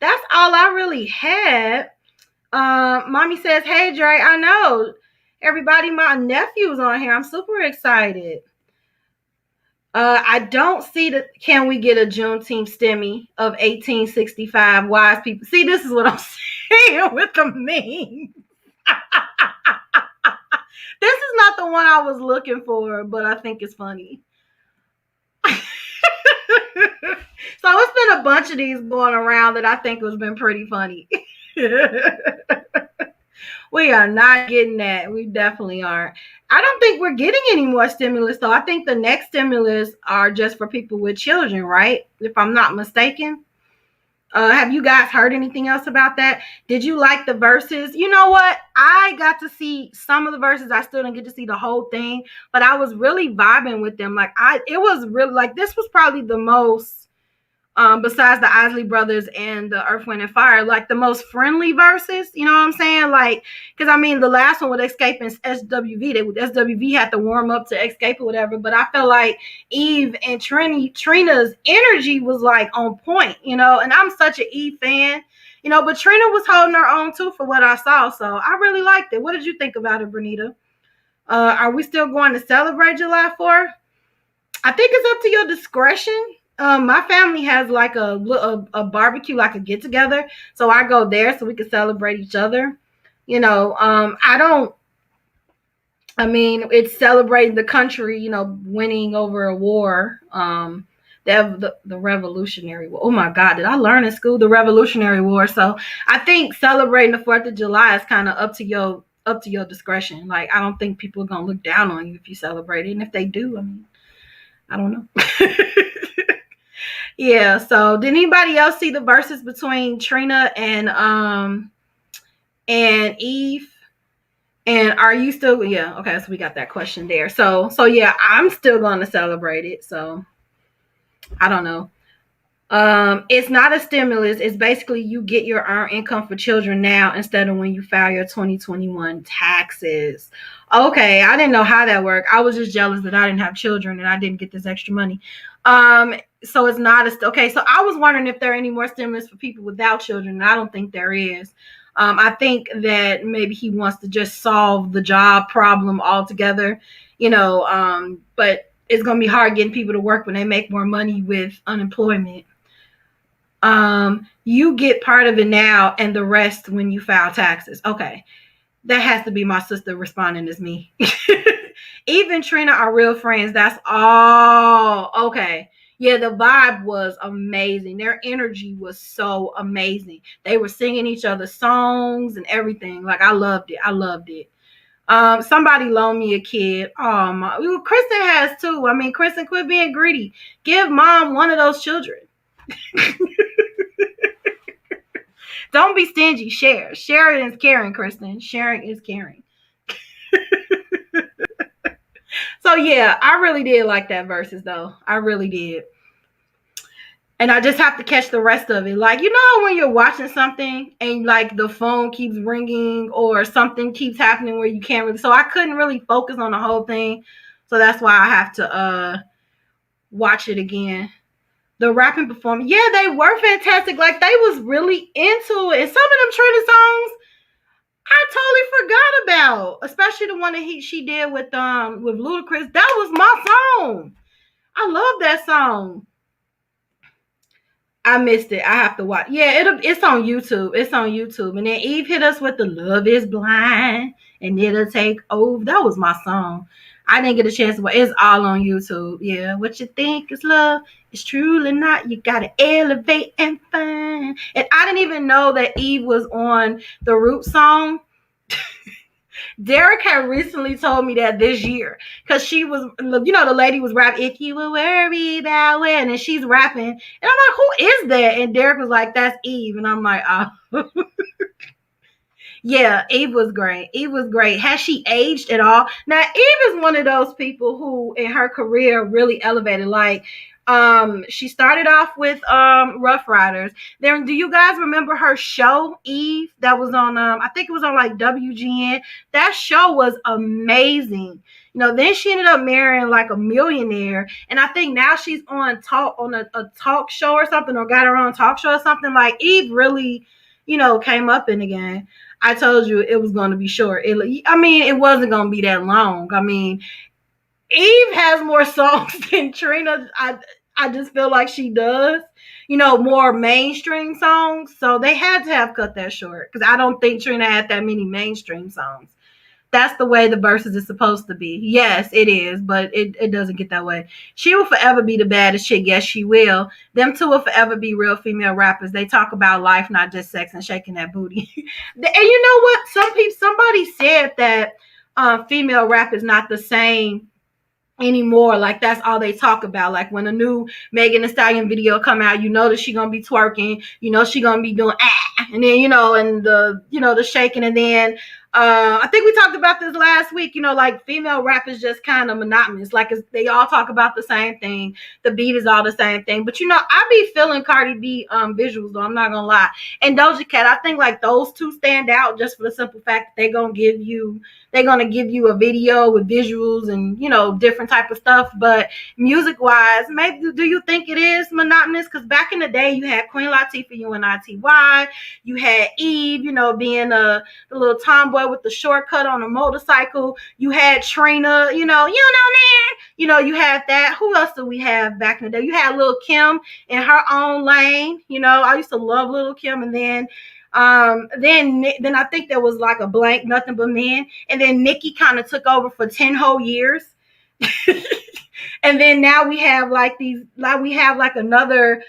That's all I really had. Mommy says, "Hey Dre, I know everybody, my nephew's on here. I'm super excited." I don't see that. Can we get a Juneteenth stimmy of 1865? Wise people. See, this is what I'm saying with the meme. This is not the one I was looking for, but I think it's funny. So it's been a bunch of these going around that I think has been pretty funny. We are not getting that. We definitely aren't. I don't think we're getting any more stimulus, though. I think the next stimulus are just for people with children, right? If I'm not mistaken. Have you guys heard anything else about that? Did you like the verses? You know what? I got to see some of the verses. I still didn't get to see the whole thing, but I was really vibing with them. It was really like, this was probably the most, besides the Isley Brothers and the Earth, Wind, and Fire, like the most friendly verses, you know what I'm saying? Like, because I mean, the last one with Escape and SWV had to warm up to Escape or whatever, but I felt like Eve and Trina's energy was like on point, and I'm such an Eve fan, but Trina was holding her own too for what I saw, so I really liked it. What did you think about it, Bernita? Are we still going to celebrate July 4th? I think it's up to your discretion. My family has like a barbecue, like a get together, so I go there so we can celebrate each other. It's celebrating the country, winning over a war. The Revolutionary War. Oh my God, did I learn in school the Revolutionary War? So I think celebrating the 4th of July is kind of up to your discretion. Like, I don't think people are gonna look down on you if you celebrate it, and if they do, I don't know. Yeah. So did anybody else see the verses between Trina and Eve? And are you still? Yeah. Okay. So we got that question there. So yeah, I'm still going to celebrate it. So I don't know. It's not a stimulus. It's basically you get your earned income for children now instead of when you file your 2021 taxes. Okay, I didn't know how that worked. I was just jealous that I didn't have children and I didn't get this extra money. So it's not a okay. So I was wondering if there are any more stimulus for people without children. And I don't think there is. I think that maybe he wants to just solve the job problem altogether. But it's gonna be hard getting people to work when they make more money with unemployment. You get part of it now and the rest when you file taxes. Okay. That has to be my sister responding as me. Even Trina are real friends. That's all. Okay. Yeah, the vibe was amazing. Their energy was so amazing. They were singing each other's songs and everything. Like, I loved it. I loved it. Somebody loaned me a kid. Oh my, Kristen has too. I mean, Kristen, quit being greedy. Give mom one of those children. Don't be stingy. Share. Sharing is caring, Kristen. Sharing is caring. So yeah, I really did like that verses though. I really did. And I just have to catch the rest of it. Like, when you're watching something and like the phone keeps ringing or something keeps happening where you can't really. So I couldn't really focus on the whole thing. So that's why I have to watch it again. The rapping performance, yeah, they were fantastic. Like, they was really into it. And some of them Trina songs I totally forgot about, especially the one that she did with Ludacris. That was my song. I love that song. I missed it. I have to watch. Yeah, it's on YouTube. It's on YouTube. And then Eve hit us with the Love is Blind and it'll take over. That was my song. I didn't get a chance to watch. It's all on YouTube. Yeah. What you think is love is truly not. You gotta elevate and find. And I didn't even know that Eve was on the Root song. Derek had recently told me that this year because she was, the lady was rapping, if you were worried about when, and she's rapping. And I'm like, who is that? And Derek was like, that's Eve. And I'm like, oh. Yeah, Eve was great. Eve was great. Has she aged at all? Now, Eve is one of those people who in her career really elevated. Like, she started off with Rough Riders. Then do you guys remember her show, Eve? That was on I think it was on like WGN. That show was amazing. Then she ended up marrying like a millionaire. And I think now she's on a talk show or something, or got her own talk show or something. Like, Eve really, came up in the game. I told you it was going to be short. It wasn't going to be that long. I mean, Eve has more songs than Trina. I just feel like she does. More mainstream songs. So they had to have cut that short because I don't think Trina had that many mainstream songs. That's the way the verses is supposed to be. Yes, it is, but it doesn't get that way. She will forever be the baddest chick. Yes, she will. Them two will forever be real female rappers. They talk about life, not just sex and shaking that booty. And you know what? Somebody said that female rap is not the same anymore. Like, that's all they talk about. Like, when a new Megan Thee Stallion video come out, that she gonna be twerking, she gonna be doing and then and the shaking. And then I think we talked about this last week, like, female rap is just kind of monotonous. Like, they all talk about the same thing. The beat is all the same thing. But I be feeling Cardi B visuals though, I'm not gonna lie. And Doja Cat, I think like those two stand out just for the simple fact that they're gonna give you a video with visuals and different type of stuff. But music wise, maybe do you think it is monotonous? Because back in the day you had Queen Latifah, UNITY, you had Eve, being the little tomboy with the shortcut on a motorcycle. You had Trina, you had that. Who else did we have back in the day? You had Lil' Kim in her own lane. I used to love Lil' Kim. And then I think there was like a blank, Nothing But Men. And then Nicki kind of took over for 10 whole years. And then now we have another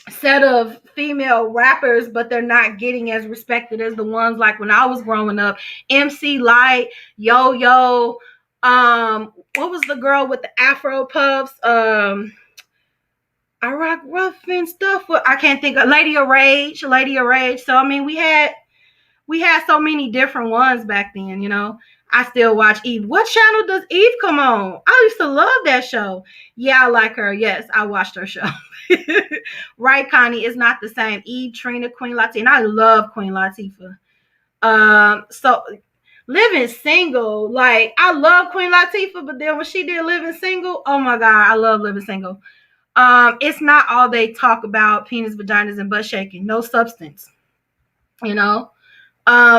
set of female rappers, but they're not getting as respected as the ones like when I was growing up. MC Light, Yo-Yo, What was the girl with the Afro puffs? I rock rough and stuff. I can't think of Lady of Rage. Lady of Rage. So I mean, we had so many different ones back then. You know, I still watch Eve. What channel does Eve come on? I used to love that show. Yeah, I like her. Yes, I watched her show. Right, Connie, it's not the same. Eve, Trina, Queen Latifah, and I love Queen Latifah. So Living Single, like I love Queen Latifah, but then when she did Living Single, oh my god, I love Living Single. It's not all they talk about penis, vaginas, and butt shaking. No substance, you know.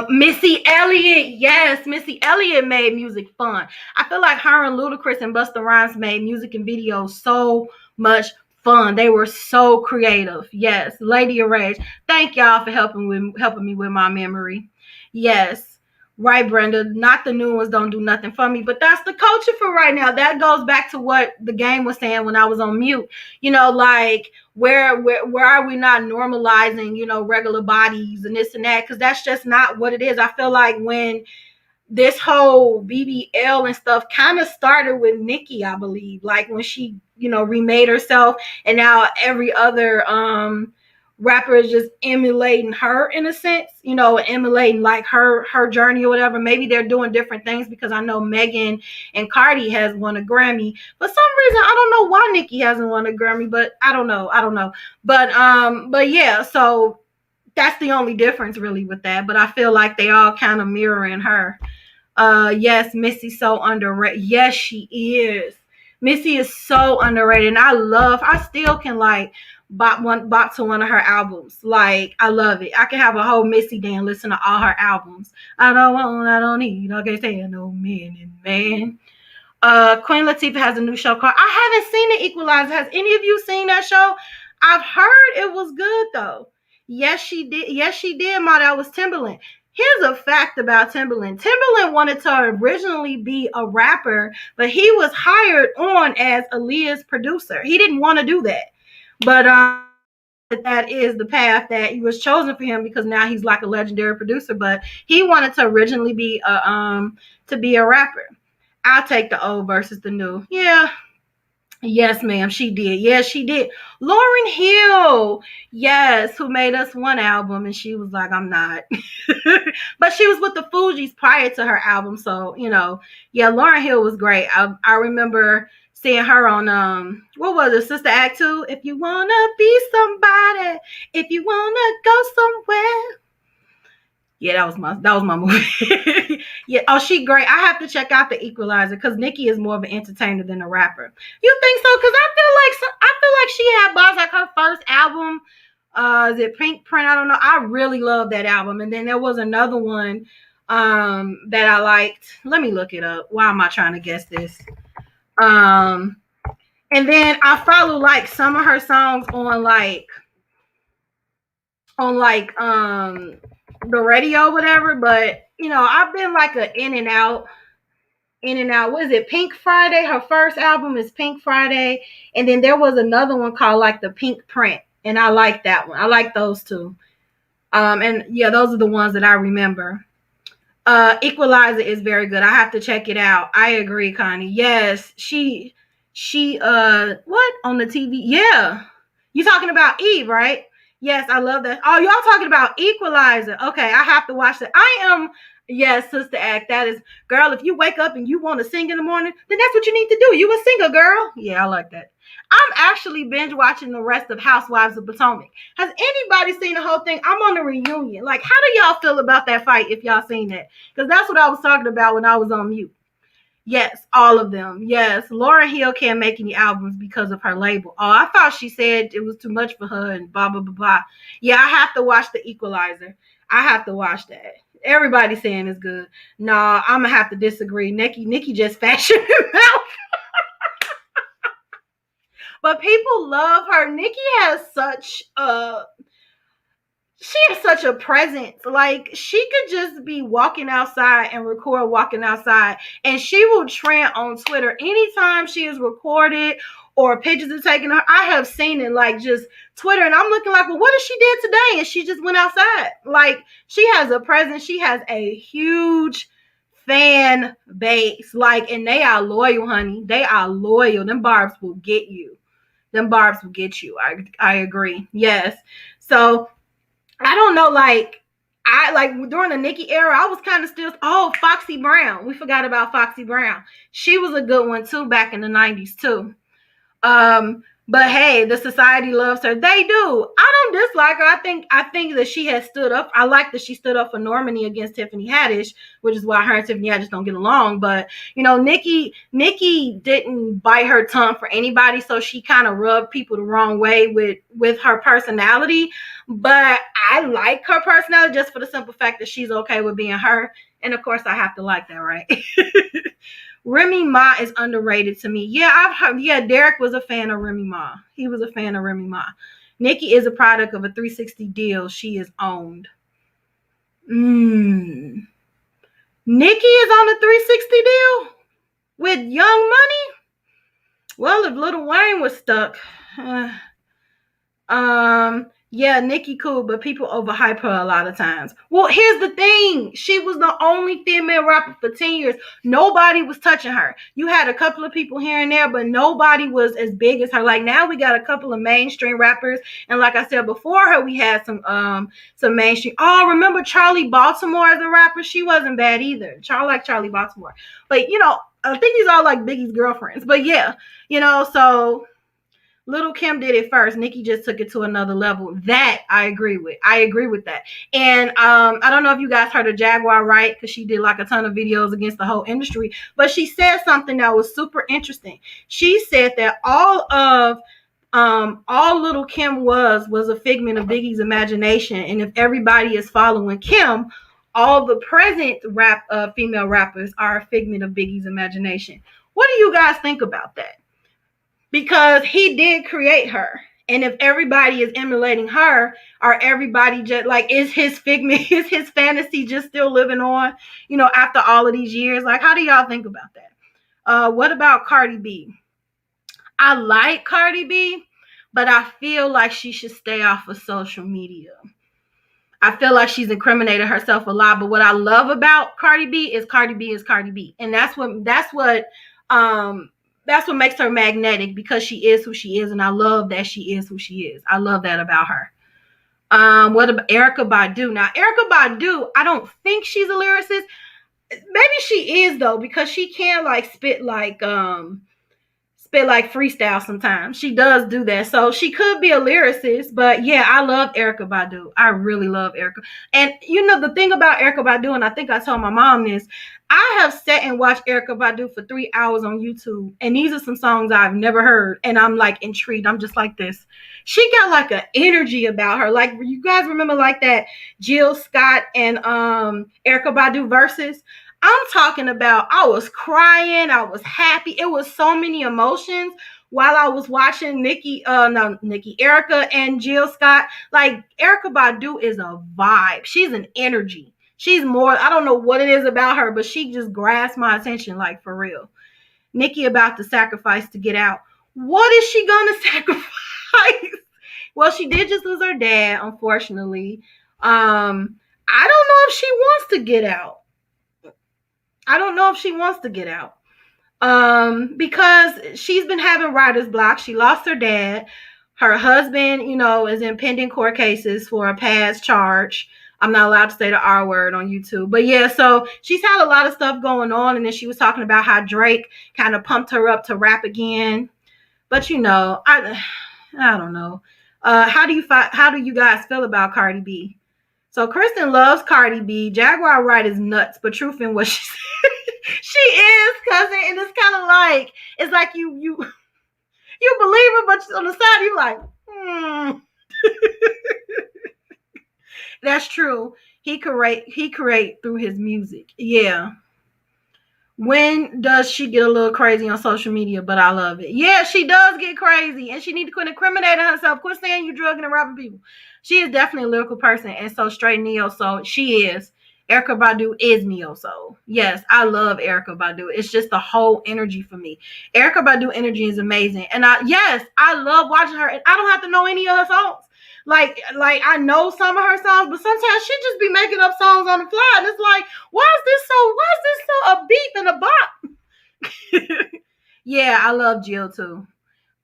Missy Elliott, yes, Missy Elliott made music fun. I feel like her and Ludacris and Busta Rhymes made music and videos so much fun. They were so creative. Yes, Lady of Rage. Thank y'all for helping me with my memory. Yes. Right, Brenda. Not the new ones don't do nothing for me, but that's the culture for right now. That goes back to what the game was saying when I was on mute. You know, like where are we not normalizing, you know, regular bodies and this and that? Because that's just not what it is. I feel like when this whole BBL and stuff kind of started with Nicki, I believe, like when she, you know, remade herself, and now every other rapper is just emulating her in a sense, you know, emulating like her journey or whatever. Maybe they're doing different things because I know Megan and Cardi has won a Grammy. For some reason, I don't know why Nicki hasn't won a Grammy, but I don't know. But yeah, so that's the only difference really with that. But I feel like they all kind of mirroring her. Yes, Missy's so underrated. Yes, she is. Missy is so underrated, and I still can like bop to one of her albums. Like I love it. I can have a whole Missy day and listen to all her albums. I don't need, I can't say no man. Queen Latifah has a new show called. I haven't seen The Equalizer. Has any of you seen that show? I've heard it was good though. Yes, she did. Yes, she did. Ma, that was Timberland. Here's a fact about Timberland. Timberland wanted to originally be a rapper, but he was hired on as Aaliyah's producer. He didn't want to do that, but that is the path that he was chosen for him because now he's like a legendary producer. But he wanted to originally be a rapper. I'll take the old versus the new. Yeah. Yes, ma'am, she did. Yes, she did. Lauryn Hill, yes, who made us one album, and she was like, I'm not. But she was with the Fugees prior to her album, so, you know, yeah, Lauryn Hill was great. I remember seeing her on, what was it, Sister Act 2? If you want to be somebody, if you want to go somewhere. Yeah, that was my movie. Yeah. Oh, she great. I have to check out The Equalizer because Nicki is more of an entertainer than a rapper. You think so? Because I feel like she had bars like her first album. Is it Pink Print? I don't know. I really love that album. And then there was another one that I liked. Let me look it up. Why am I trying to guess this? And then I follow like some of her songs on the radio, whatever. But you know, I've been like a in and out. What is it? Pink Friday. Her first album is Pink Friday, and then there was another one called like the Pink Print, and I like that one. I like those two. And yeah, those are the ones that I remember. Equalizer is very good. I have to check it out. I agree, Connie. Yes, she what on the TV? Yeah. You talking about Eve, right? Yes, I love that. Oh, y'all talking about Equalizer. Okay, I have to watch that. Yes, Sister Act. That is, girl, if you wake up and you want to sing in the morning, then that's what you need to do. You a singer, girl. Yeah, I like that. I'm actually binge watching the rest of Housewives of Potomac. Has anybody seen the whole thing? I'm on the reunion. Like, how do y'all feel about that fight if y'all seen that? Because that's what I was talking about when I was on mute. Yes, all of them. Yes, Lauryn Hill can't make any albums because of her label. Oh, I thought she said it was too much for her and blah, blah, blah, blah. Yeah, I have to watch The Equalizer. I have to watch that. Everybody's saying it's good. Nah, I'm going to have to disagree. Nicki just fashioned him out. But people love her. Nicki has such a presence. Like, she could just be walking outside and record walking outside, and she will trend on Twitter anytime she is recorded or pictures are taken. I have seen it, like, just Twitter, and I'm looking like, well, what did she did today? And she just went outside. Like, she has a presence. She has a huge fan base. Like, and they are loyal, honey. They are loyal. Them barbs will get you. Them barbs will get you. I agree. Yes. So I don't know, like, I like during the Nicki era, I was kind of still, Foxy Brown. We forgot about Foxy Brown. She was a good one too back in the 90s too. But hey, the society loves her. They do. I don't dislike her. I think that she has stood up. I like that she stood up for Normani against Tiffany Haddish, which is why her and Tiffany Haddish don't get along. But Nicki didn't bite her tongue for anybody, so she kind of rubbed people the wrong way with her personality. But I like her personality just for the simple fact that she's okay with being her. And of course, I have to like that, right? Remy Ma is underrated to me. Yeah, I've heard. Yeah, Derek was a fan of Remy Ma. He was a fan of Remy Ma. Nicki is a product of a 360 deal she is owned. Nicki is on a 360 deal with Young Money. Well, if Lil Wayne was stuck, yeah, Nicki cool, but people overhype her a lot of times. Well, here's the thing. She was the only female rapper for 10 years. Nobody was touching her. You had a couple of people here and there, but nobody was as big as her. Like, now we got a couple of mainstream rappers. And like I said before her, we had some mainstream. Oh, remember Charlie Baltimore as a rapper? She wasn't bad either. I like Charlie Baltimore. But, I think these are like Biggie's girlfriends. But yeah, so Little Kim did it first. Nicki just took it to another level. That I agree with. I agree with that. And I don't know if you guys heard of Jaguar Wright, because she did like a ton of videos against the whole industry. But she said something that was super interesting. She said that all Little Kim was a figment of Biggie's imagination. And if everybody is following Kim, all the present female rappers are a figment of Biggie's imagination. What do you guys think about that? Because he did create her. And if everybody is emulating her, or everybody just like, is his figment, is his fantasy just still living on, after all of these years? Like, how do y'all think about that? What about Cardi B? I like Cardi B, but I feel like she should stay off of social media. I feel like she's incriminated herself a lot. But what I love about Cardi B is Cardi B is Cardi B. And that's what makes her magnetic, because she is who she is, and I love that she is who she is. I love that about her. What about Erykah Badu? Now, Erykah Badu, I don't think she's a lyricist. Maybe she is though, because she can like spit like freestyle sometimes. She does do that. So she could be a lyricist, but yeah, I love Erykah Badu. I really love Erykah. And the thing about Erykah Badu, and I think I told my mom this, I have sat and watched Erykah Badu for 3 hours on YouTube, and these are some songs I've never heard, and I'm like intrigued. I'm just like this. She got like an energy about her. Like, you guys remember like that Jill Scott and Erykah Badu versus? I'm talking about, I was crying, I was happy. It was so many emotions while I was watching Erykah and Jill Scott. Like, Erykah Badu is a vibe. She's an energy. She's more, I don't know what it is about her, but she just grasps my attention, like, for real. Nicki about to sacrifice to get out. What is she gonna sacrifice? Well, she did just lose her dad, unfortunately. I don't know if she wants to get out. Because she's been having writer's block. She lost her dad. Her husband, is in pending court cases for a past charge. I'm not allowed to say the R word on YouTube. But yeah, so she's had a lot of stuff going on. And then she was talking about how Drake kind of pumped her up to rap again. But I don't know. How do you guys feel about Cardi B? So Kristen loves Cardi B. Jaguar Wright is nuts, but truth in what she said. She is, cousin, and it's kind of like, it's like you believe her, but on the side you're like, That's true. He create through his music. Yeah. When does she get a little crazy on social media? But I love it. Yeah, she does get crazy, and she need to quit incriminating herself. Quit saying you drugging and robbing people. She is definitely a lyrical person, and so straight neo. So she is. Erykah Badu is neo soul. Yes, I love Erykah Badu. It's just the whole energy for me. Erykah Badu energy is amazing, and I love watching her. And I don't have to know any of her songs. Like I know some of her songs, but sometimes she just be making up songs on the fly, and it's like, why is this so a beep and a bop? Yeah, I love Jill too.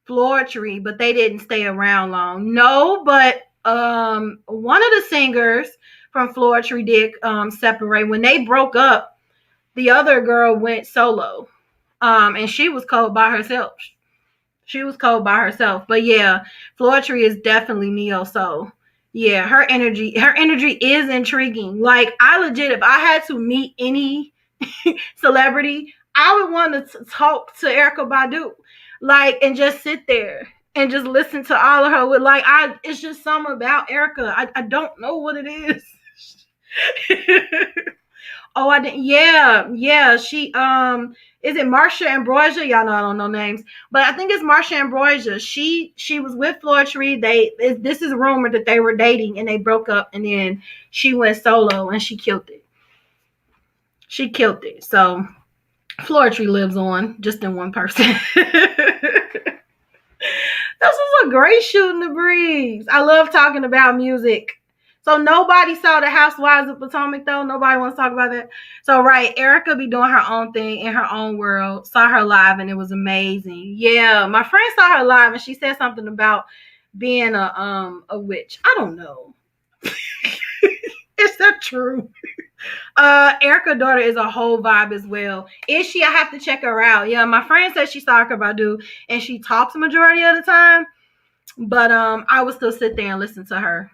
Floetry, but they didn't stay around long. No, but one of the singers from Floetry did separate. When they broke up, the other girl went solo. And she was cold by herself. But yeah, Floetry is definitely neo soul. Yeah, her energy is intriguing. Like, I legit, if I had to meet any celebrity, I would want to talk to Erykah Badu, like, and just sit there and just listen to all of her. With like, it's just something about Erykah. I don't know what it is. Oh, I didn't. Yeah. She is it Marsha Ambrosia? Y'all know I don't know names, but I think it's Marsha Ambrosia. She was with Floetry. This is rumored that they were dating and they broke up, and then she went solo and she killed it. So Floetry lives on, just in one person. This was a great shooting the breeze. I love talking about music. So nobody saw the Housewives of Potomac, though. Nobody wants to talk about that. So right, Erykah be doing her own thing in her own world. Saw her live and it was amazing. Yeah, my friend saw her live and she said something about being a witch. I don't know. Is that true? Erykah's daughter is a whole vibe as well. Is she? I have to check her out. Yeah, my friend said she saw Erykah Badu and she talks the majority of the time. But I would still sit there and listen to her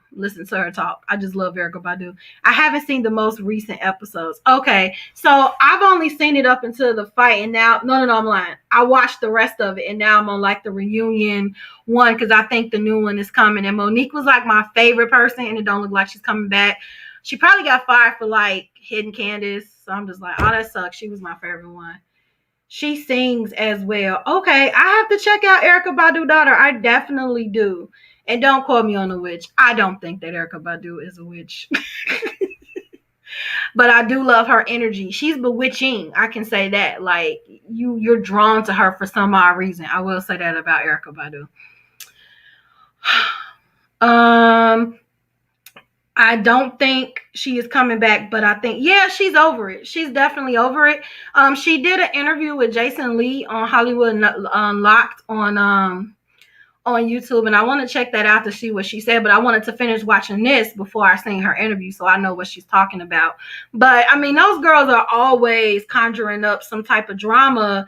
talk. I just love Erykah Badu. I haven't seen the most recent episodes. Okay, so I've only seen it up until the fight, and now no, I'm lying. I watched the rest of it, and now I'm on like the reunion one because I think the new one is coming. And Monique was like my favorite person, and it don't look like she's coming back. She probably got fired for like hitting Candace, so I'm just like, oh, that sucks. She was my favorite one. She sings as well. Okay, I have to check out Erykah Badu daughter. I definitely do. And don't quote me on a witch. I don't think that Erykah Badu is a witch. But I do love her energy. She's bewitching. I can say that. Like, you're drawn to her for some odd reason. I will say that about Erykah Badu. I don't think she is coming back, but I think, yeah, she's over it. She's definitely over it. She did an interview with Jason Lee on Hollywood Unlocked on YouTube, and I want to check that out to see what she said, but I wanted to finish watching this before I seen her interview so I know what she's talking about. But, I mean, those girls are always conjuring up some type of drama,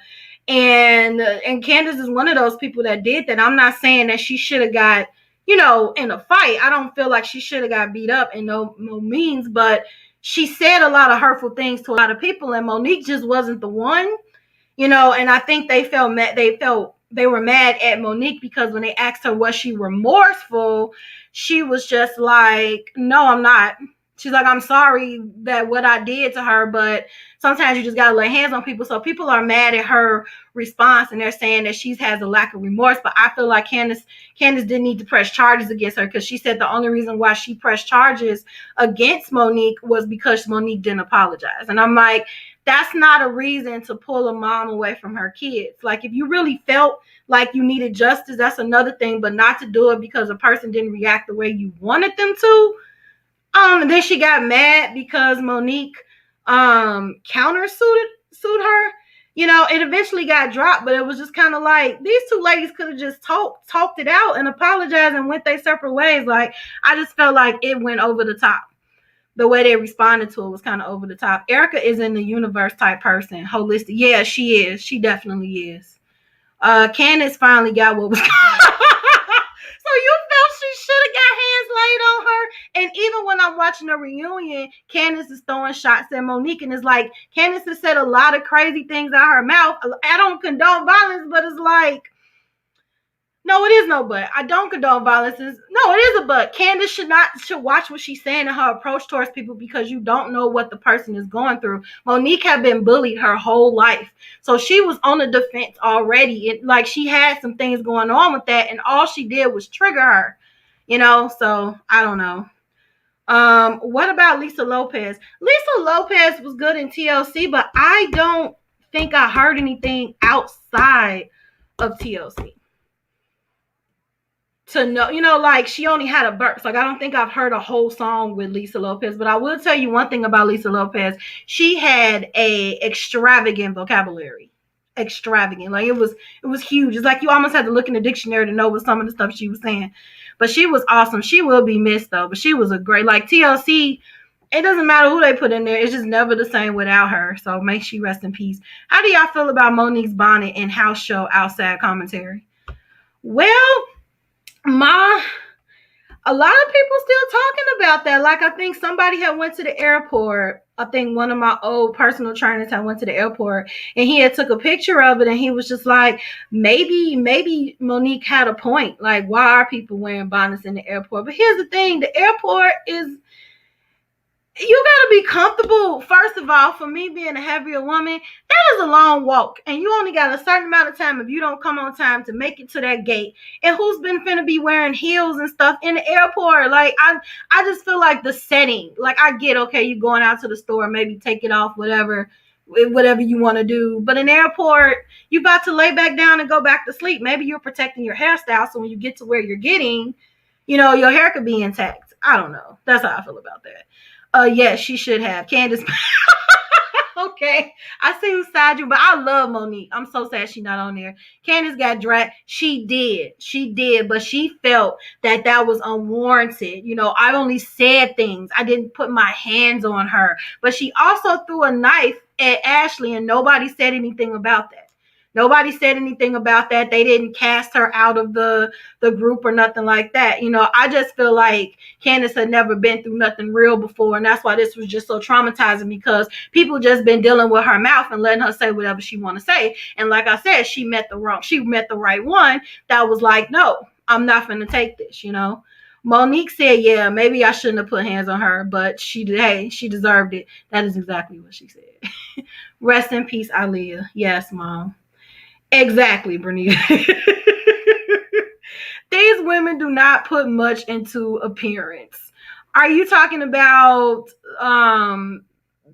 and Candace is one of those people that did that. I'm not saying that she should have got, in a fight. I don't feel like she should have got beat up in no means, but she said a lot of hurtful things to a lot of people, and Monique just wasn't the one, and I think they felt mad. They were mad at Monique because when they asked her was she remorseful, she was just like, no, I'm not. She's like, I'm sorry that what I did to her, but sometimes you just got to lay hands on people. So people are mad at her response, and they're saying that she has a lack of remorse. But I feel like Candace didn't need to press charges against her because she said the only reason why she pressed charges against Monique was because Monique didn't apologize. And I'm like, that's not a reason to pull a mom away from her kids. Like, if you really felt like you needed justice, that's another thing, but not to do it because a person didn't react the way you wanted them to. And then she got mad because Monique countersued her. It eventually got dropped, but it was just kind of like these two ladies could have just talked it out and apologized and went their separate ways. Like, I just felt like it went over the top. The way they responded to it was kind of over the top. Erykah is in the universe type person, holistic. Yeah, she is. She definitely is. Candace finally got what was So you felt she should have got hands laid on her. And even when I'm watching the reunion, Candace is throwing shots at Monique, and it's like Candace has said a lot of crazy things out her mouth. I don't condone violence, but it's like, no, it is no but. I don't condone violence. No, it is a but. Candace should watch what she's saying in her approach towards people because you don't know what the person is going through. Monique had been bullied her whole life. So she was on the defense already. Like, she had some things going on with that, and all she did was trigger her. So I don't know. What about Lisa Lopez? Lisa Lopez was good in TLC, but I don't think I heard anything outside of TLC to know, like she only had a verse. Like I don't think I've heard a whole song with Lisa Lopez, but I will tell you one thing about Lisa Lopez. She had a extravagant vocabulary. Extravagant. Like it was huge. It's like you almost had to look in the dictionary to know what some of the stuff she was saying. But she was awesome. She will be missed though, but she was a great, like TLC, it doesn't matter who they put in there. It's just never the same without her. So may she rest in peace. How do y'all feel about Monique's bonnet and house show outside commentary? Well, my a lot of people still talking about that. Like I think somebody had went to the airport. I think one of my old personal trainers had went to the airport and he had took a picture of it and he was just like, maybe Monique had a point. Like, why are people wearing bonnets in the airport? But here's the thing, the airport is, you gotta be comfortable. First of all, for me being a heavier woman, that is a long walk, and you only got a certain amount of time if you don't come on time to make it to that gate. And who's been finna be wearing heels and stuff in the airport? Like I just feel like the setting. Like I get, okay, you going out to the store, maybe take it off, whatever you want to do. But in the airport, you about to lay back down and go back to sleep. Maybe you're protecting your hairstyle, so when you get to where you're getting, your hair could be intact. I don't know. That's how I feel about that. Yes, she should have. Candace. Okay. I see who's side you, but I love Monique. I'm so sad she's not on there. Candace got dragged. She did, but she felt that was unwarranted. I only said things. I didn't put my hands on her. But she also threw a knife at Ashley, and nobody said anything about that. Nobody said anything about that. They didn't cast her out of the group or nothing like that. I just feel like Candace had never been through nothing real before, and that's why this was just so traumatizing, because people just been dealing with her mouth and letting her say whatever she want to say. And like I said, she met the right one that was like, no, I'm not going to take this. Monique said, yeah, maybe I shouldn't have put hands on her, but she deserved it. That is exactly what she said. Rest in peace, Aaliyah. Yes, Mom. Exactly, Bernita. These women do not put much into appearance. Are you talking about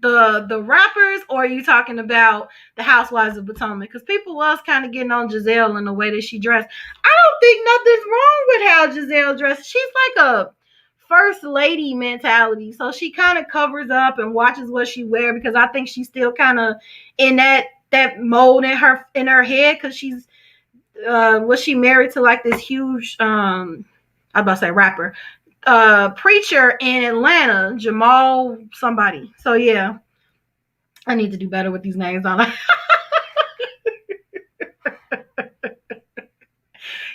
the rappers, or are you talking about the Housewives of Potomac? Because people was kind of getting on Giselle in the way that she dressed. I don't think nothing's wrong with how Giselle dressed. She's like a first lady mentality, so she kind of covers up and watches what she wear, because I think she's still kind of in that mold in her head, because she's was she married to like this huge I was about to say rapper preacher in Atlanta, Jamal somebody. So yeah, I need to do better with these names on it.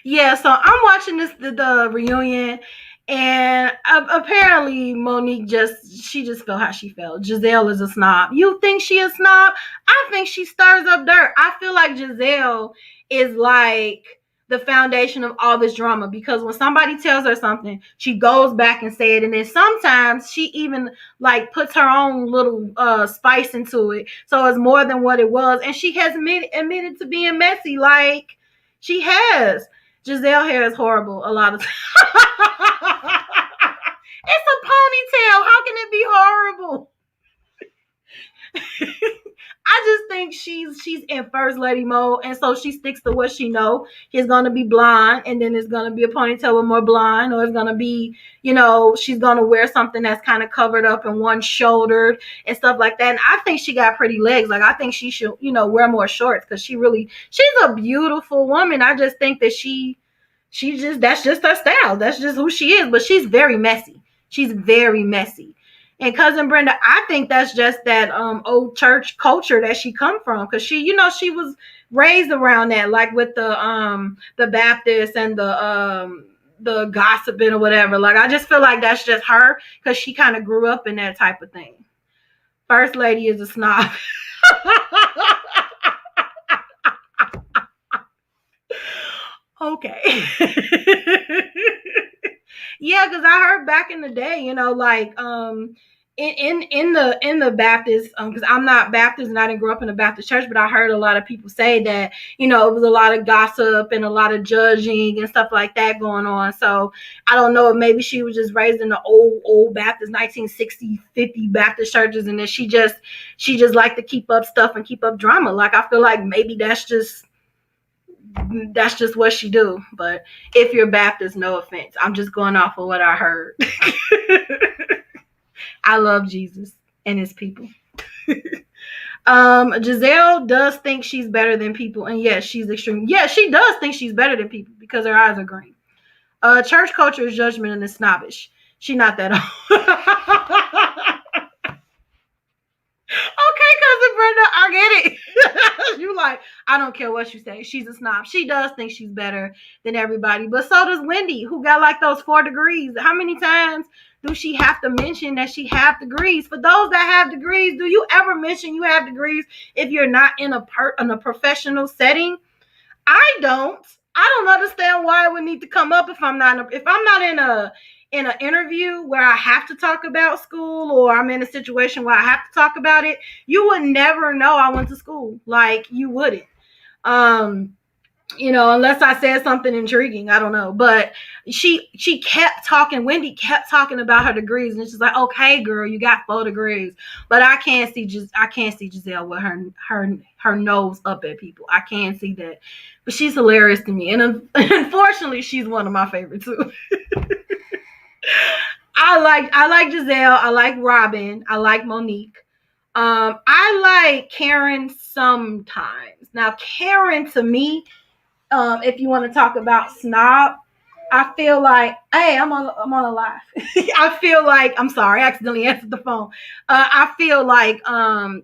Yeah, so I'm watching the reunion, and apparently Monique she just felt how she felt. Giselle is a snob. You think she a snob? I think she stirs up dirt. I feel like Giselle is like the foundation of all this drama, because when somebody tells her something, she goes back and say it, and then sometimes she even like puts her own little spice into it, so it's more than what it was. And she has admitted to being messy. Like she has. Giselle hair is horrible a lot of times. It's a ponytail. How can it be horrible? I just think she's in first lady mode, and so she sticks to what she know. It's gonna be blonde, and then it's gonna be a ponytail with more blonde, or it's gonna be, she's gonna wear something that's kind of covered up and one shouldered and stuff like that. And I think she got pretty legs. Like I think she should, wear more shorts, because she's a beautiful woman. I just think that that's just her style. That's just who she is. But she's very messy. She's very messy. And Cousin Brenda, I think that's just that old church culture that she come from, because she was raised around that, like with the Baptists and the gossiping or whatever. Like I just feel like that's just her, because she kind of grew up in that type of thing. First lady is a snob. Okay. Yeah, because I heard back in the day, in the Baptist, because I'm not Baptist and I didn't grow up in a Baptist church, but I heard a lot of people say that, you know, it was a lot of gossip and a lot of judging and stuff like that going on. So I don't know if maybe she was just raised in the old Baptist 1960 50 Baptist churches, and then she just liked to keep up stuff and keep up drama. Like, I feel like maybe that's just what she do. But if you're Baptist, no offense, I'm just going off of what I heard. I love Jesus and his people. Giselle does think she's better than people, and yes, she's extreme. Yes, she does think she's better than people because her eyes are green. Church culture is judgment and is snobbish. She not that old. Okay, cousin Brenda, I get it. You like, I don't care what you say. She's a snob. She does think she's better than everybody, but so does Wendy, who got like those 4 degrees. How many times do she have to mention that she have degrees? For those that have degrees, do you ever mention you have degrees if you're not in a professional setting? I don't. I don't understand why it would need to come up if I'm not in an interview where I have to talk about school, or I'm in a situation where I have to talk about it. You would never know I went to school. Like, you wouldn't. You know, unless I said something intriguing, I don't know. But she kept talking. Wendy kept talking about her degrees, and she's like, "Okay, girl, you got 4 degrees." But I can't see Giselle with her nose up at people. I can't see that. But she's hilarious to me, and unfortunately, she's one of my favorites too. I like Giselle. I like Robin. I like Monique. I like Karen sometimes. Now, Karen, to me, if you want to talk about snob, I feel like, hey, I'm on a live. I feel like, I'm sorry, I accidentally answered the phone. I feel like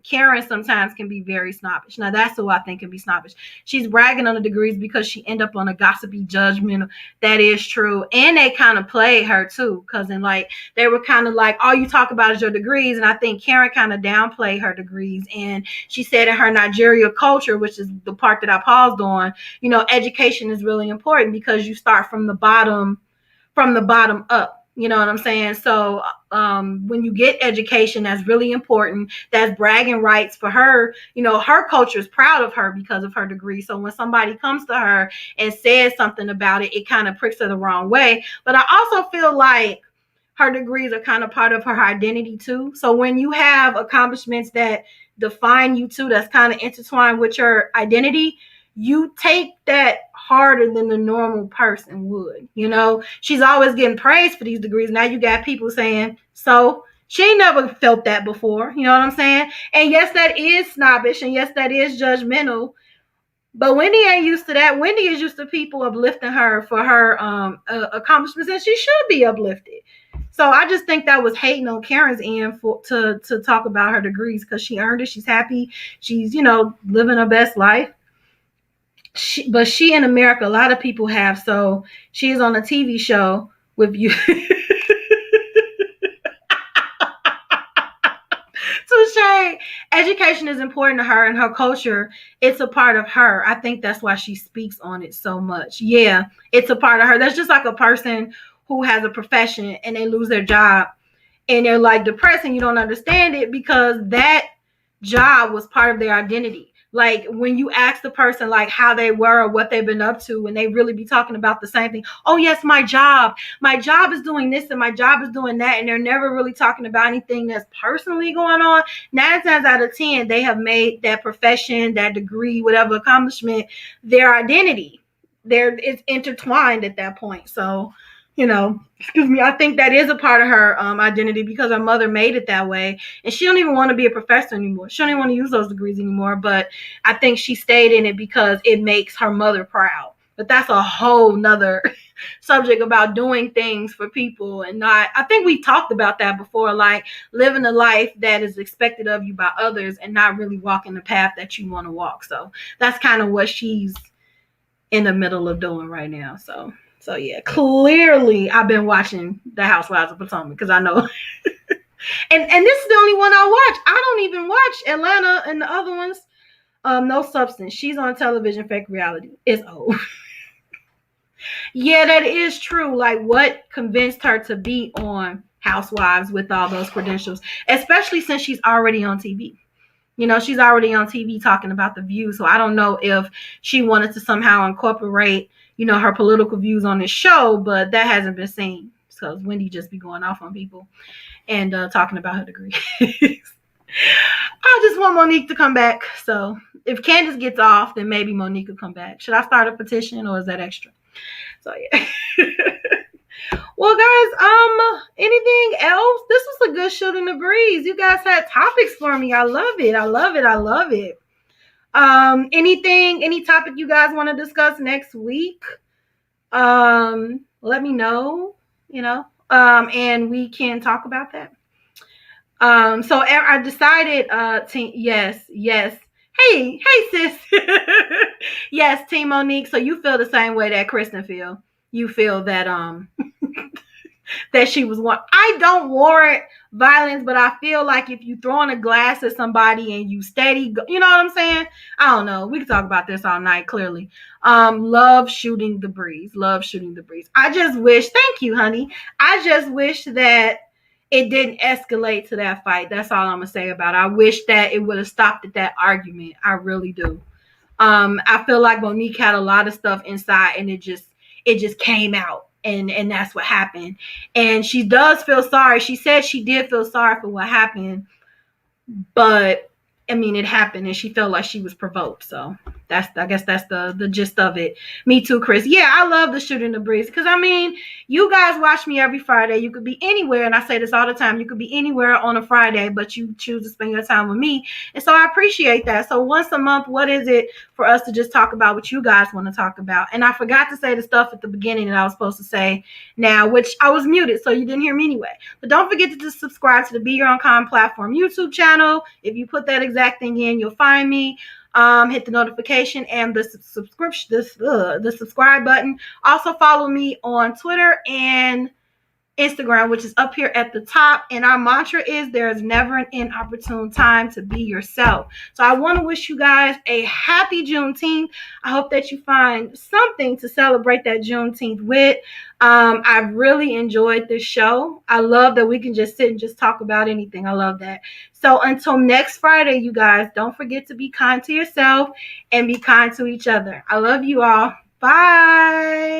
Karen sometimes can be very snobbish. Now, that's who I think can be snobbish. She's bragging on the degrees because she end up on a gossipy judgment. That is true. And they kind of played her too, because in like, they were kind of like, all you talk about is your degrees. And I think Karen kind of downplayed her degrees. And she said in her Nigeria culture, which is the part that I paused on, you know, education is really important because you start from the bottom up. You know what I'm saying? So when you get education, that's really important. That's bragging rights for her. You know, her culture is proud of her because of her degree. So when somebody comes to her and says something about it, it kind of pricks her the wrong way. But I also feel like her degrees are kind of part of her identity too. So when you have accomplishments that define you too, that's kind of intertwined with your identity, you take that harder than the normal person would. You know, she's always getting praised for these degrees. Now you got people saying, so she ain't never felt that before. You know what I'm saying? And yes, that is snobbish, and yes, that is judgmental. But Wendy ain't used to that. Wendy is used to people uplifting her for her accomplishments, and she should be uplifted. So I just think that was hating on Karen's end to talk about her degrees, because she earned it. She's happy. She's, you know, living her best life. But she in America, a lot of people have. So she's on a TV show with you. Touche. Education is important to her, and her culture, it's a part of her. I think that's why she speaks on it so much. Yeah, it's a part of her. That's just like a person who has a profession and they lose their job and they're like depressed, and you don't understand it because that job was part of their identity. Like when you ask the person like how they were or what they've been up to, and they really be talking about the same thing. Oh yes, my job is doing this and my job is doing that, and they're never really talking about anything that's personally going on. 9 times out of 10, they have made that profession, that degree, whatever accomplishment, their identity. It's intertwined at that point. So, you know, excuse me, I think that is a part of her identity because her mother made it that way. And she don't even want to be a professor anymore. She don't even want to use those degrees anymore. But I think she stayed in it because it makes her mother proud. But that's a whole nother subject about doing things for people and not, I think we talked about that before, like living a life that is expected of you by others and not really walking the path that you want to walk. So that's kind of what she's in the middle of doing right now. So yeah, clearly I've been watching The Housewives of Potomac because I know. and this is the only one I watch. I don't even watch Atlanta and the other ones. No Substance. She's on television, fake reality. It's old. Yeah, that is true. Like what convinced her to be on housewives with all those credentials, especially since she's already on TV. You know, she's already on TV talking about the views. So I don't know if she wanted to somehow incorporate, you know, her political views on this show, but that hasn't been seen. So Wendy just be going off on people and talking about her degree. I just want Monique to come back. So if Candace gets off, then maybe Monique will come back. Should I start a petition or is that extra? So yeah. Well, guys, anything else? This was a good shooting the breeze. You guys had topics for me. I love it. I love it. I love it. Any topic you guys want to discuss next week? Let me know, you know, and we can talk about that. So I decided, yes. Hey, sis. Yes, Team Monique. So you feel the same way that Kristen feel. You feel that, that she was one. I don't warrant violence, but I feel like if you throwing a glass at somebody and you steady, you know what I'm saying? I don't know. We can talk about this all night, clearly. Love shooting the breeze. Love shooting the breeze. I just wish, thank you, honey. I just wish that it didn't escalate to that fight. That's all I'm going to say about it. I wish that it would have stopped at that argument. I really do. I feel like Monique had a lot of stuff inside and it just came out. And that's what happened. And she does feel sorry. She said she did feel sorry for what happened. But I mean, it happened and she felt like she was provoked. So I guess that's the gist of it. Me too, Chris. Yeah, I love the shooting the breeze. Because, I mean, you guys watch me every Friday. You could be anywhere. And I say this all the time. You could be anywhere on a Friday, but you choose to spend your time with me. And so I appreciate that. So once a month, what is it for us to just talk about what you guys want to talk about? And I forgot to say the stuff at the beginning that I was supposed to say now, which I was muted, so you didn't hear me anyway. But don't forget to just subscribe to the Be Your Own Kind platform YouTube channel. If you put that exact thing in, you'll find me. Hit the notification and the subscription, the subscribe button. Also follow me on Twitter and Instagram, which is up here at the top. And our mantra is there is never an inopportune time to be yourself. So I want to wish you guys a happy Juneteenth. I hope that you find something to celebrate that Juneteenth with. I've really enjoyed this show. I love that we can just sit and just talk about anything. I love that. So until next Friday, you guys, don't forget to be kind to yourself and be kind to each other. I love you all. Bye.